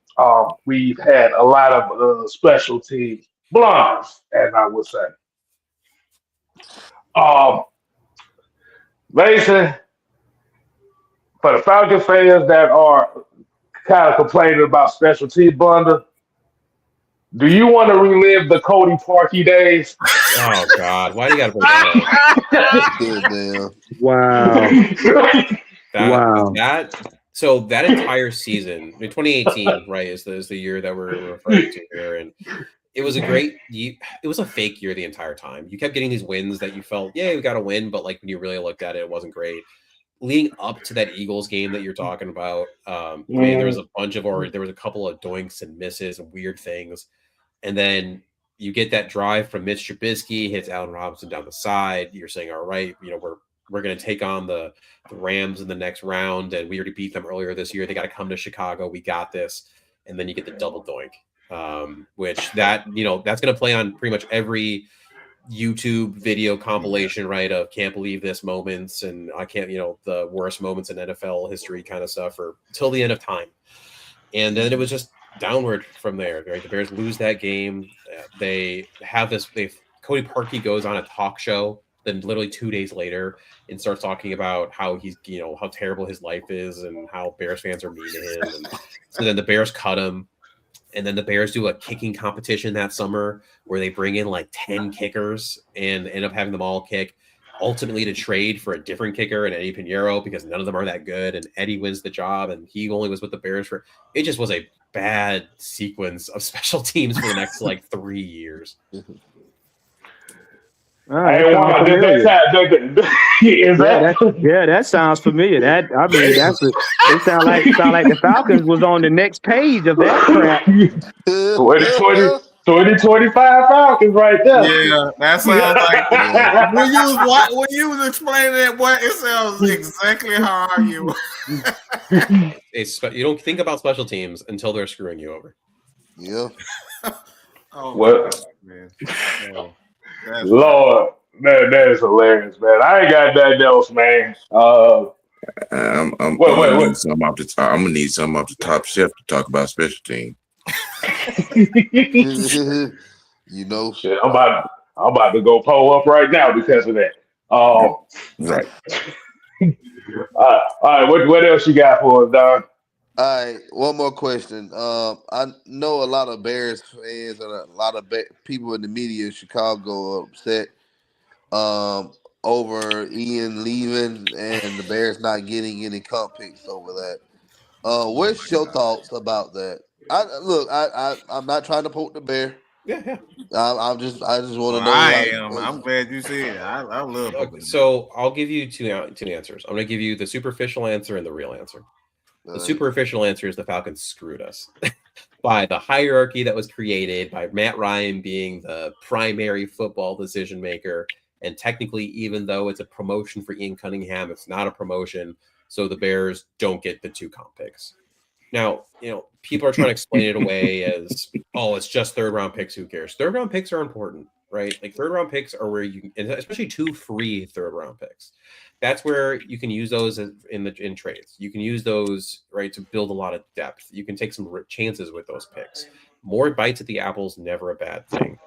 we've had a lot of special team blunders, as I would say. Mason, for the Falcon fans that are kind of complaining about special team blunder, do you want to relive the Cody Parkey days? Oh God! Why do you got to bring that up? Wow. So that entire season, 2018, right, is the year that we're referring to here, and it was it was a fake year the entire time. You kept getting these wins that you felt, yeah, we got to win, but like when you really looked at it, it wasn't great. Leading up to that Eagles game that you're talking about, there was a couple of doinks and misses and weird things, and then you get that drive from Mitch Trubisky, hits Allen Robinson down the side. You're saying, all right, we're going to take on the Rams in the next round, and we already beat them earlier this year. They got to come to Chicago. We got this, and then you get the double doink, which that's going to play on pretty much every YouTube video compilation, right, of can't believe this moments and I can't, the worst moments in NFL history kind of stuff or till the end of time. And then it was just downward from there, right? The Bears lose that game. They have Cody Parkey goes on a talk show then literally 2 days later and starts talking about how he's, how terrible his life is and how Bears fans are mean to him. And so then the Bears cut him. And then the Bears do a kicking competition that summer where they bring in like 10 kickers and end up having them all kick, ultimately to trade for a different kicker and Eddie Pinheiro because none of them are that good. And Eddie wins the job and he only was with the Bears it just was a bad sequence of special teams for the next like 3 years. That Hey, sounds one, familiar. is that? That sounds familiar. It sound like the Falcons was on the next page of that crap. 2025 Falcons right there. Yeah, that sounds like Yeah. when you was explaining that, boy, it sounds exactly how you. You don't think about special teams until they're screwing you over. Yeah. Oh my What? God, man! Oh, that's funny. Lord, that is hilarious, man. I ain't got nothing else, man. I'm Wait, gonna wait, need some off the top. I'm gonna need some off the top shelf to talk about special team. wait. You know, Shit, I'm about to go pull up right now because of that. Right. All right, what else you got for us, Don? all right, one more question. I know a lot of Bears fans and a lot of people in the media in Chicago are upset over Ian leaving and the Bears not getting any comp picks over that. Oh What's my your God! thoughts about that? I'm not trying to poke the bear. Yeah. I just want Well, to know I like am. I'm glad you said it. I love Okay, Pokemon. so I'll give you two answers. I'm going to give you the superficial answer and the real answer. The superficial answer is the Falcons screwed us by the hierarchy that was created by Matt Ryan being the primary football decision maker. And technically, even though it's a promotion for Ian Cunningham, it's not a promotion. So the Bears don't get the 2 comp picks. Now, people are trying to explain it away as, oh, it's just third round picks. Who cares? Third round picks are important, right? Like third round picks are where you, and especially 2 free third round picks. That's where you can use those in trades. You can use those, right, to build a lot of depth. You can take some chances with those picks. More bites at the apple is never a bad thing.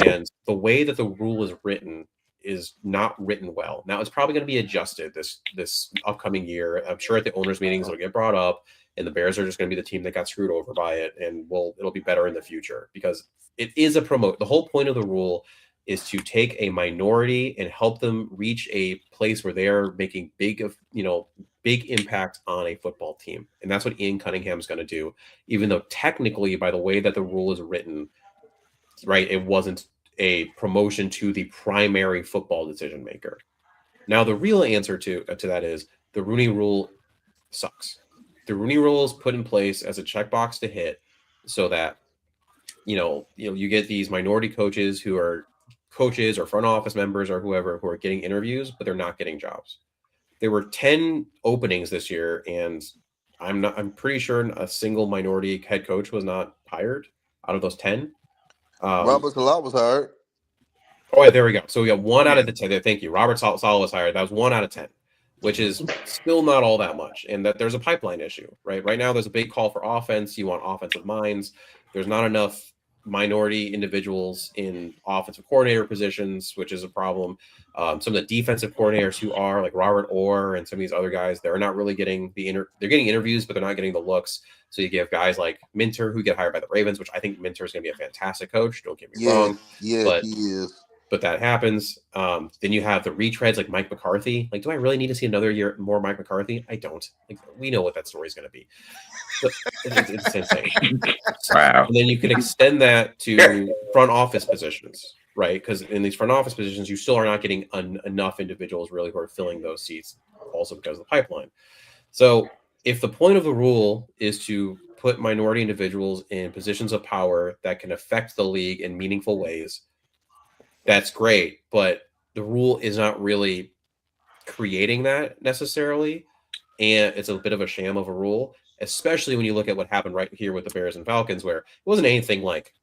And the way that the rule is written is not written well. Now it's probably going to be adjusted this upcoming year. I'm sure at the owners' meetings it'll get brought up, and the Bears are just going to be the team that got screwed over by it, and it'll be better in the future because it is a promote. The whole point of the rule is to take a minority and help them reach a place where they are making big impact on a football team, and that's what Ian Cunningham is going to do. Even though technically, by the way that the rule is written, right, it wasn't a promotion to the primary football decision maker. Now, the real answer to that is the Rooney Rule sucks. The Rooney Rule is put in place as a checkbox to hit so that you get these minority coaches who are coaches or front office members or whoever who are getting interviews, but they're not getting jobs. There were 10 openings this year, and I'm pretty sure a single minority head coach was not hired out of those 10. Robert Salah was hired. Oh, yeah, there we go. So we got 1 out of the 10. Thank you. Robert Saleh was hired. That was 1 out of 10, which is still not all that much. And that there's a pipeline issue, right? Right now, there's a big call for offense. You want offensive minds. There's not enough minority individuals in offensive coordinator positions, which is a problem. Some of the defensive coordinators who are like Robert Orr and some of these other guys, they're not really getting they're getting interviews, but they're not getting the looks. So you give guys like Minter who get hired by the Ravens, which I think Minter is going to be a fantastic coach. Don't get me wrong. Yes, he is. But that happens. Then you have the retreads like Mike McCarthy. Like, do I really need to see another year more Mike McCarthy? I don't. Like, we know what that story is going to be. But it's insane. Wow. And then you can extend that to front office positions, right? Because in these front office positions, you still are not getting enough individuals really who are filling those seats, also because of the pipeline. So if the point of the rule is to put minority individuals in positions of power that can affect the league in meaningful ways, that's great, but the rule is not really creating that necessarily, and it's a bit of a sham of a rule, especially when you look at what happened right here with the Bears and Falcons, where it wasn't anything like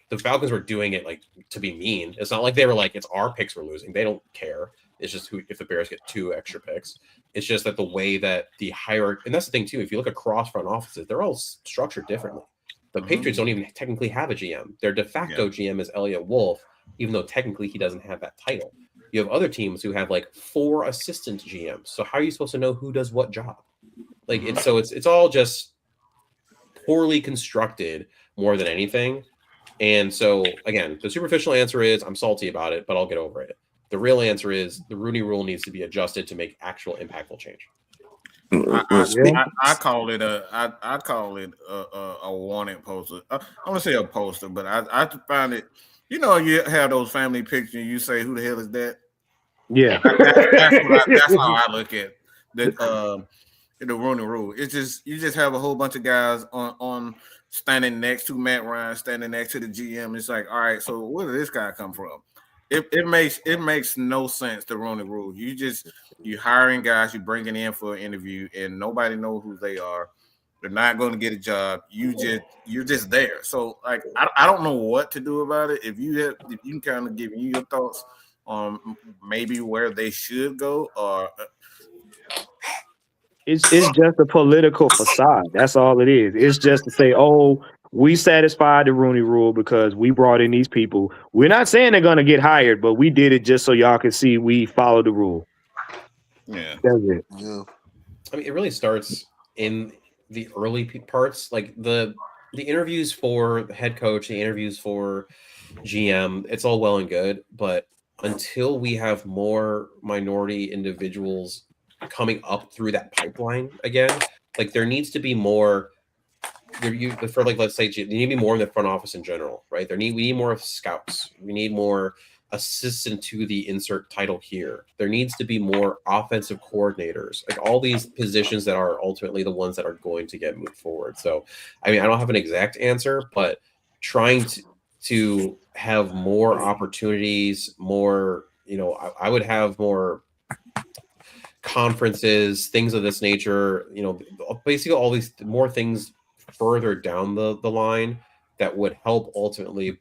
the Falcons were doing it like to be mean. It's not like they were like, it's our picks we're losing. They don't care. It's just if the Bears get 2 extra picks. It's just that the way that the hierarchy, and that's the thing too, if you look across front offices, they're all structured differently. The Patriots don't even technically have a GM. Their de facto GM is Elliot Wolf, even though technically he doesn't have that title. You have other teams who have like 4 assistant GMs. So how are you supposed to know who does what job? Like it's all just poorly constructed more than anything. And so again, the superficial answer is I'm salty about it, but I'll get over it. The real answer is the Rooney Rule needs to be adjusted to make actual impactful change. I call it a wanted poster. I want to say a poster, but I find it You know, you have those family pictures and you say, who the hell is that? Yeah. That's how I look at the Rooney Rule. It's just you just have a whole bunch of guys on standing next to Matt Ryan, standing next to the GM. It's like, all right, so where did this guy come from? It makes no sense, the Rooney Rule. You hiring guys, you bringing in for an interview, and nobody knows who they are. They're not going to get a job. You're just there. So like I don't know what to do about it. If you can kind of give me your thoughts on maybe where they should go, or It's just a political facade. That's all it is. It's just to say, oh, we satisfied the Rooney Rule because we brought in these people. We're not saying they're gonna get hired, but we did it just so y'all can see we follow the rule. yeah, That's it. Yeah. I mean, it really starts in the early parts, like the interviews for the head coach, the interviews for GM. It's all well and good, but until we have more minority individuals coming up through that pipeline again, like there needs to be more. For like, let's say you need to be more in the front office in general, right? We need more scouts. We need more assistant to the insert title here. There needs to be more offensive coordinators, like all these positions that are ultimately the ones that are going to get moved forward. So, I mean, I don't have an exact answer, but trying to have more opportunities, more, I would have more conferences, things of this nature, basically all these more things further down the line that would help ultimately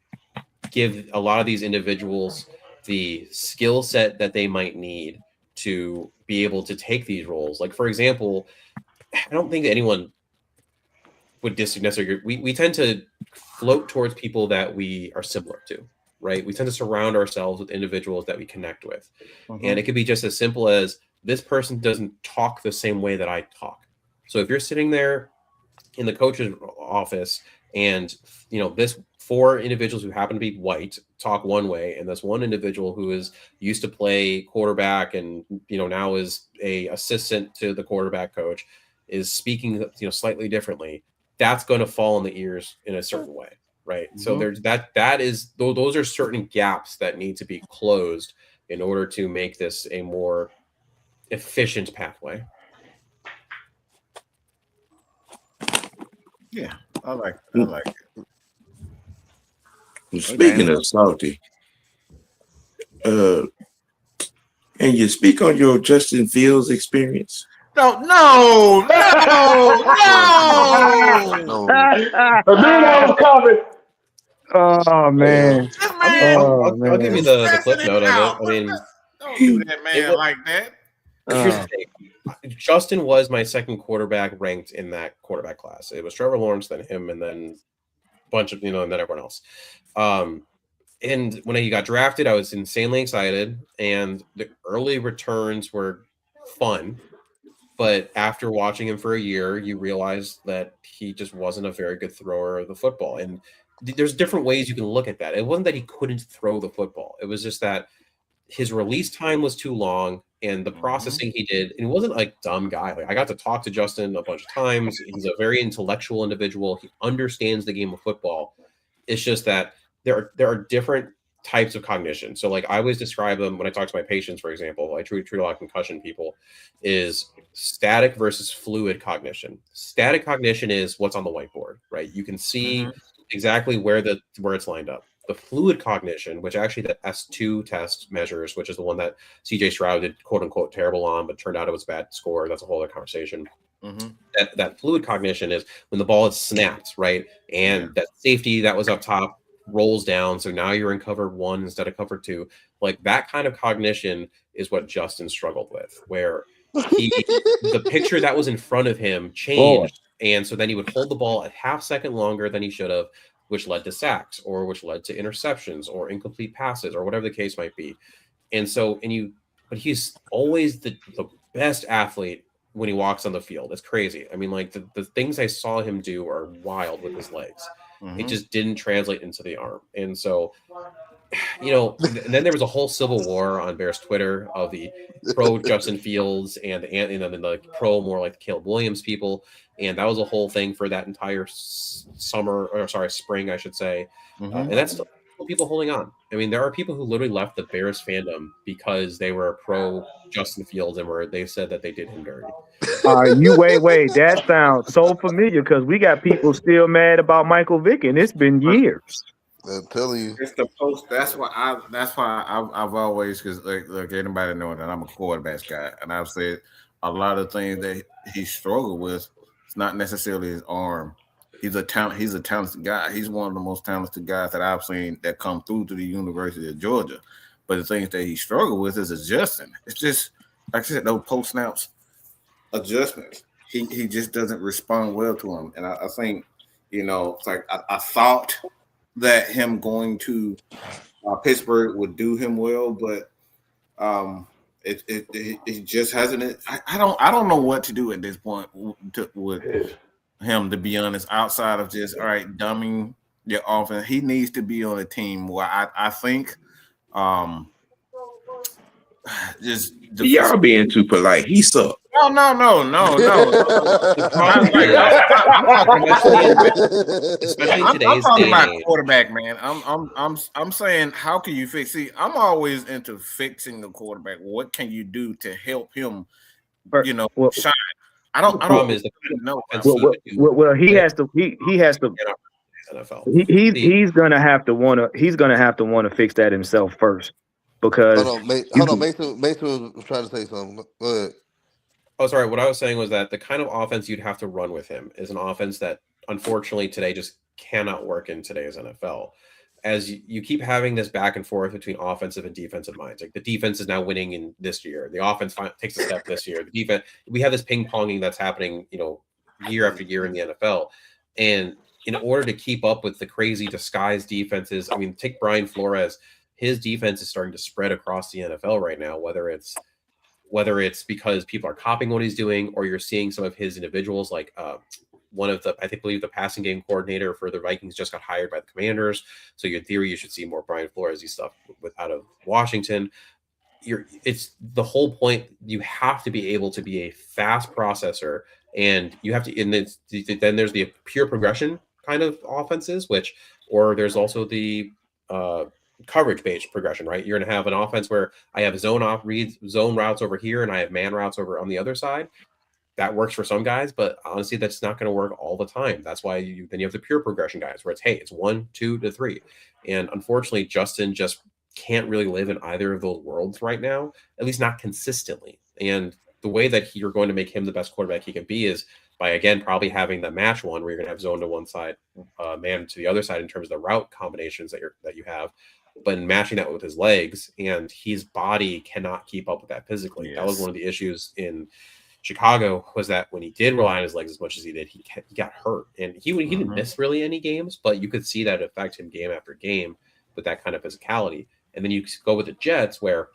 give a lot of these individuals the skill set that they might need to be able to take these roles. Like, for example, I don't think anyone would necessarily. We tend to float towards people that we are similar to, right? We tend to surround ourselves with individuals that we connect with. And it could be just as simple as this person doesn't talk the same way that I talk. So if you're sitting there in the coach's office and this 4 individuals who happen to be white talk one way, and this one individual who is used to play quarterback and now is a assistant to the quarterback coach is speaking slightly differently, that's going to fall in the ears in a certain way, right? So there's those are certain gaps that need to be closed in order to make this a more efficient pathway. yeah, I like it. Speaking of salty, can you speak on your Justin Fields experience? No. I knew that was coming. Oh man. This man, I'll give you the clip note of it. I mean, don't do that, man, like that. Here's the thing. Justin was my second quarterback ranked in that quarterback class. It was Trevor Lawrence, then him, and then a bunch of, and then everyone else. And when he got drafted, I was insanely excited, and the early returns were fun. But after watching him for a year, you realize that he just wasn't a very good thrower of the football. And there's different ways you can look at that. It wasn't that he couldn't throw the football. It was just that his release time was too long, and the processing he did, and he wasn't like dumb guy. Like, I got to talk to Justin a bunch of times. He's a very intellectual individual. He understands the game of football. It's just that there are different types of cognition. So like I always describe them when I talk to my patients, for example, I treat a lot of concussion people, is static versus fluid cognition. Static cognition is what's on the whiteboard, right? You can see exactly where it's lined up. The fluid cognition, which actually the S2 test measures, which is the one that CJ Stroud did quote unquote terrible on, but turned out it was a bad score. That's a whole other conversation. That fluid cognition is when the ball is snapped, right? And that safety that was up top rolls down. So now you're in cover 1 instead of cover 2. Like that kind of cognition is what Justin struggled with, where the picture that was in front of him changed. And so then he would hold the ball a half second longer than he should have, which led to sacks or which led to interceptions or incomplete passes or whatever the case might be. And so, but he's always the best athlete when he walks on the field. It's crazy. I mean, like the things I saw him do are wild with his legs. It just didn't translate into the arm. And so, and then there was a whole civil war on Bears Twitter of the pro Justin Fields and then the pro more like Caleb Williams people. And that was a whole thing for that entire spring, I should say. And that's still people holding on. I mean, there are people who literally left the Bears fandom because they were pro Justin Fields and they said that they did him dirty. You wait. That sounds so familiar because we got people still mad about Michael Vick, and it's been years. I'm telling you. It's the post. That's why I've always, because like anybody knowing that I'm a quarterbacks guy, and I've said a lot of things that he struggled with. It's not necessarily his arm. He's a talented guy. He's one of the most talented guys that I've seen that come through to the University of Georgia. But the things that he struggled with is adjusting. It's just like I said, those post snaps adjustments. He just doesn't respond well to them, and I think it's like I thought that him going to Pittsburgh would do him well, but it just hasn't. I don't know what to do at this point with him, to be honest. Outside of just dumbing your offense, he needs to be on a team where I think just y'all being too polite. He sucked. No. I'm talking about quarterback, man. I'm saying, how can you fix? See, I'm always into fixing the quarterback. What can you do to help him? Shine. I don't know. Well, he has to. He has to. NFL. He's gonna have to want to fix that himself first, because hold on. Mason was trying to say something. Go ahead. Oh, sorry. What I was saying was that the kind of offense you'd have to run with him is an offense that, unfortunately, today just cannot work in today's NFL. As you keep having this back and forth between offensive and defensive minds. Like, the defense is now winning in this year. The offense takes a step this year. The defense, we have this ping-ponging that's happening, year after year in the NFL. And in order to keep up with the crazy disguised defenses, I mean, take Brian Flores. His defense is starting to spread across the NFL right now, whether it's because people are copying what he's doing, or you're seeing some of his individuals, like one of the, I believe the passing game coordinator for the Vikings just got hired by the Commanders. So in theory, you should see more Brian Flores-y stuff out of Washington. It's the whole point. You have to be able to be a fast processor, and you have to, and then there's the pure progression kind of offenses, or there's also the coverage-based progression, right? You're going to have an offense where I have zone routes over here, and I have man routes over on the other side. That works for some guys, but honestly, that's not going to work all the time. That's why then you have the pure progression guys, where it's 1, 2 to 3, and unfortunately, Justin just can't really live in either of those worlds right now, at least not consistently. And the way that you're going to make him the best quarterback he can be is by, again, probably having the match one, where you're going to have zone to one side, man to the other side in terms of the route combinations that you have. But matching that with his legs, and his body cannot keep up with that physically. Yes. That was one of the issues in Chicago, was that when he did rely on his legs as much as he did, he got hurt. And he didn't miss really any games, but you could see that affect him game after game with that kind of physicality. And then you go with the Jets, where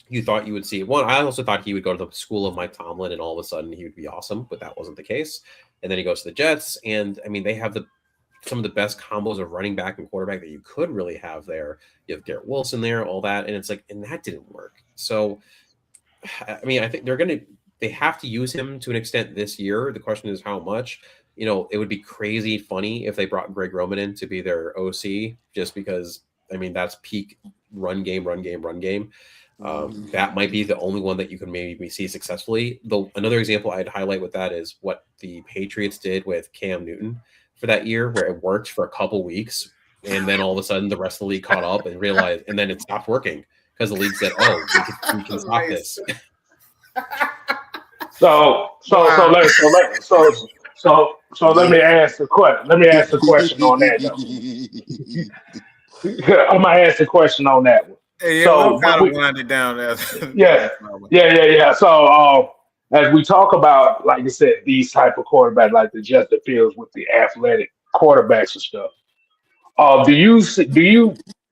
you thought you would see one. I also thought he would go to the school of Mike Tomlin, and all of a sudden he would be awesome, but that wasn't the case. And then he goes to the Jets, and I mean, they have some of the best combos of running back and quarterback that you could really have there. You have Garrett Wilson there, all that. And it's like, and that didn't work. So, I mean, I think they have to use him to an extent this year. The question is how much. It would be crazy funny if they brought Greg Roman in to be their OC, just because, I mean, that's peak run game. That might be the only one that you can maybe see successfully. Another example I'd highlight with that is what the Patriots did with Cam Newton for that year, where it worked for a couple weeks, and then all of a sudden the rest of the league caught up and realized, and then it stopped working because the league said, "Oh, we can stop this." So let me ask the question. Let me ask the question on that. I'm gonna ask the question on that one. Yeah, so we'll kind of wind it down there. Yeah. So as we talk about, like I said, these type of quarterbacks, like the Justin Fields with the athletic quarterbacks and stuff, do you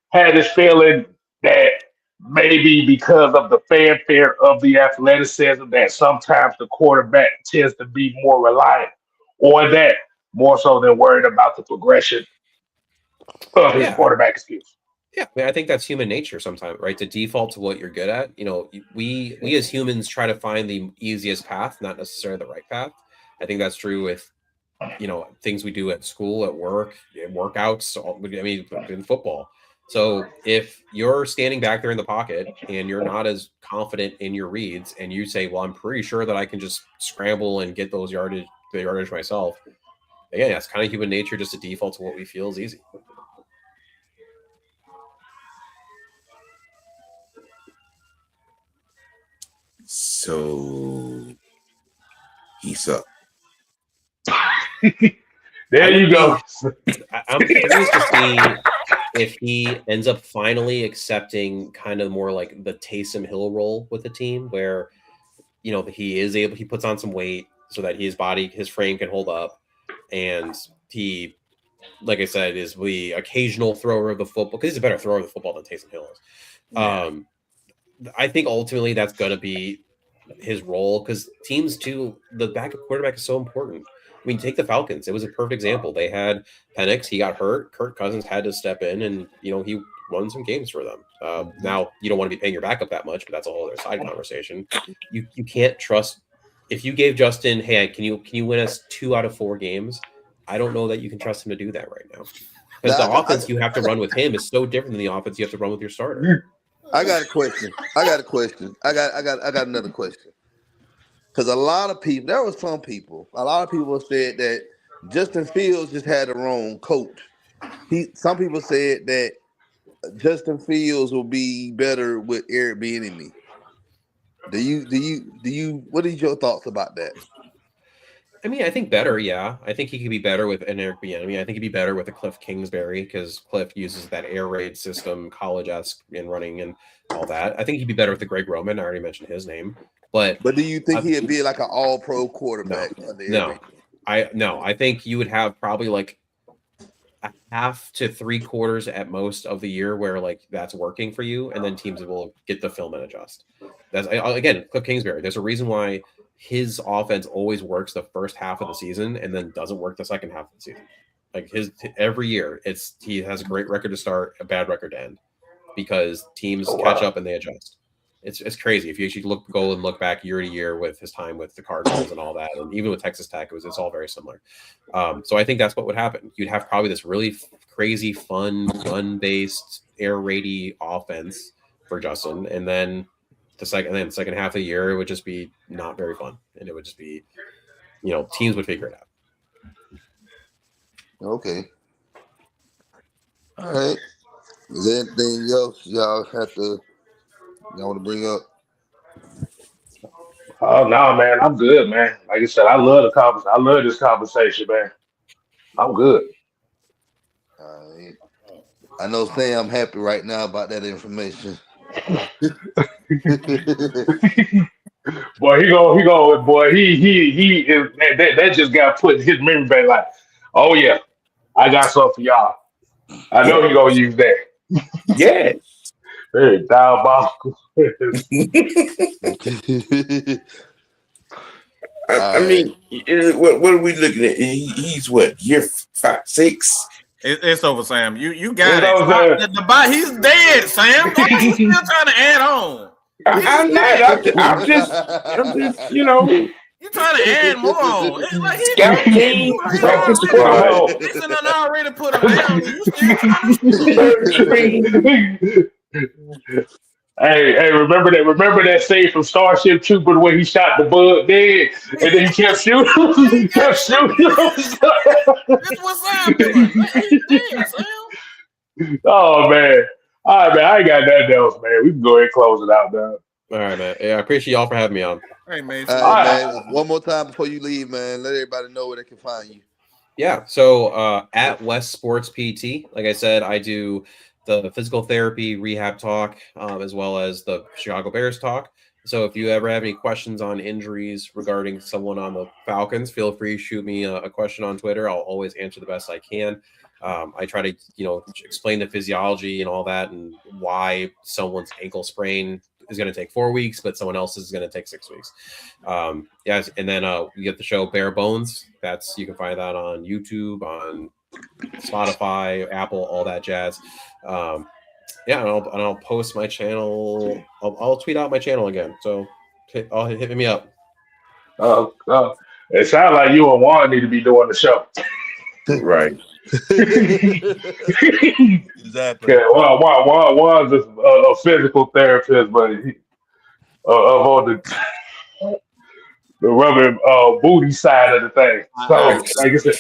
have this feeling that maybe because of the fanfare of the athleticism, that sometimes the quarterback tends to be more reliant, or that more so than worried about the progression of his quarterback skills? Yeah, I mean, I think that's human nature sometimes, right? To default to what you're good at. We as humans try to find the easiest path, not necessarily the right path. I think that's true with, things we do at school, at work, in workouts. I mean, in football, So if you're standing back there in the pocket and you're not as confident in your reads, and you say, "Well, I'm pretty sure that I can just scramble and get the yardage myself," again, that's kind of human nature, just a default to what we feel is easy. So he sucked. There you go. I'm curious to see if he ends up finally accepting kind of more like the Taysom Hill role with the team, where he puts on some weight so that his frame can hold up, and he, like I said, is the occasional thrower of the football, because he's a better thrower of the football than Taysom Hill is. Yeah. I think ultimately that's going to be his role, because teams too, the backup quarterback is so important. I mean, take the Falcons. It was a perfect example. They had Penix. He got hurt. Kirk Cousins had to step in, and he won some games for them. Now, you don't want to be paying your backup that much, but that's a whole other side conversation. You can't trust. If you gave Justin, hey, can you win us 2 out of 4 games? I don't know that you can trust him to do that right now, because the offense you have to run with him is so different than the offense you have to run with your starter. I got a question. I got another question. Because a lot of people said that Justin Fields just had the wrong coach. Some people said that Justin Fields will be better with Eric Bieniemy. What are your thoughts about that? I mean, I think better, yeah. I think he could be better with an Eric Bieniemy. I think he'd be better with a Cliff Kingsbury, because Cliff uses that air raid system, college-esque in running and all that. I think he'd be better with the Greg Roman. I already mentioned his name. But do you think he'd be like an all-pro quarterback? No. I think you would have probably like a half to 3/4 at most of the year where like that's working for you, and then teams will get the film and adjust. That's again, Cliff Kingsbury. There's a reason why his offense always works the first half of the season and then doesn't work the second half of the season. Like every year, he has a great record to start, a bad record to end, because teams catch up and they adjust. It's crazy. If you actually look back year to year with his time with the Cardinals and all that, and even with Texas Tech, it's all very similar. So I think that's what would happen. You'd have probably this really crazy, fun, run-based, air-raidy offense for Justin, and then the second half of the year, it would just be not very fun, and it would just be, teams would figure it out. Okay. All right. Is there anything else y'all want to bring up? Oh no, man, I'm good, man. Like I said, I love this conversation, man. I'm good. All right. I know Sam happy right now about that information. Boy, he is that just got put in his memory bank like, oh yeah, I got something for y'all. I know he gonna use that. Yeah. Very diabolical. I mean, what are we looking at? He's what, year 5, 6? It's over, Sam. You got It's it. He's dead, Sam. He's still trying to add on. I'm not. I'm just, You trying to add more on. It's like scout team, practice squad. Listen, I already put him down. You still Hey, remember that scene from Starship Trooper where he shot the bug dead and then he kept shooting? He kept shooting. That's what Sam doing. He's dead, Sam. Oh man. All right, man. I ain't got nothing else, man. We can go ahead and close it out now. All right, man. Yeah, I appreciate y'all for having me on. Hey, man. All right, man. One more time before you leave, man. Let everybody know where they can find you. Yeah. So at West Sports PT, like I said, I do the physical therapy rehab talk, as well as the Chicago Bears talk. So if you ever have any questions on injuries regarding someone on the Falcons, feel free to shoot me a question on Twitter. I'll always answer the best I can. I try to, explain the physiology and all that, and why someone's ankle sprain is going to take 4 weeks, but someone else is going to take 6 weeks. Yes. And then we get the show Bare Bones. You can find that on YouTube, on Spotify, Apple, all that jazz. And I'll post my channel. I'll tweet out my channel again. So hit me up. It sounds like you and Juan need to be doing the show. Right. Exactly. Yeah, one's a physical therapist, but he, of on the rubber booty side of the thing. So, like I said,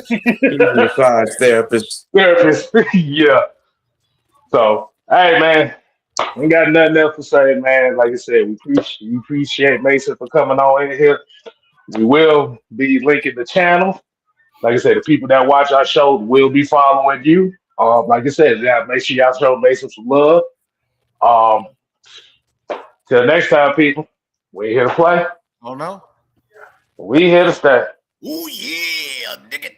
He's a massage therapist. therapist, yeah. So, hey man, we got nothing else to say, man. Like I said, we appreciate Mason for coming on in here. We will be linking the channel. Like I said, the people that watch our show will be following you. Like I said, yeah, make sure y'all show Mason some love. Um, till next time, people, we here to play. Oh no. We here to stay. Oh yeah, dig it.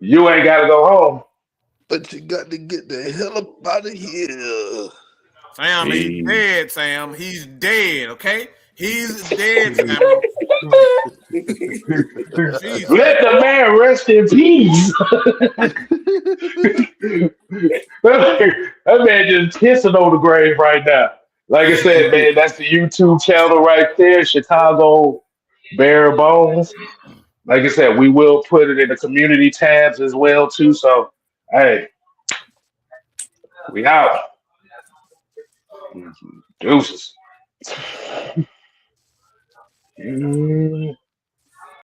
You ain't got to go home. But you got to get the hell up out of here. Sam, Hey. he's dead, Sam. He's dead, okay? He's dead, Sam. Jesus. Let the man rest in peace. That man just pissing on the grave right now. Like I said, man, that's the YouTube channel right there, Chicago Bare Bones. Like I said, we will put it in the community tabs as well too. So, hey, we out. Deuces.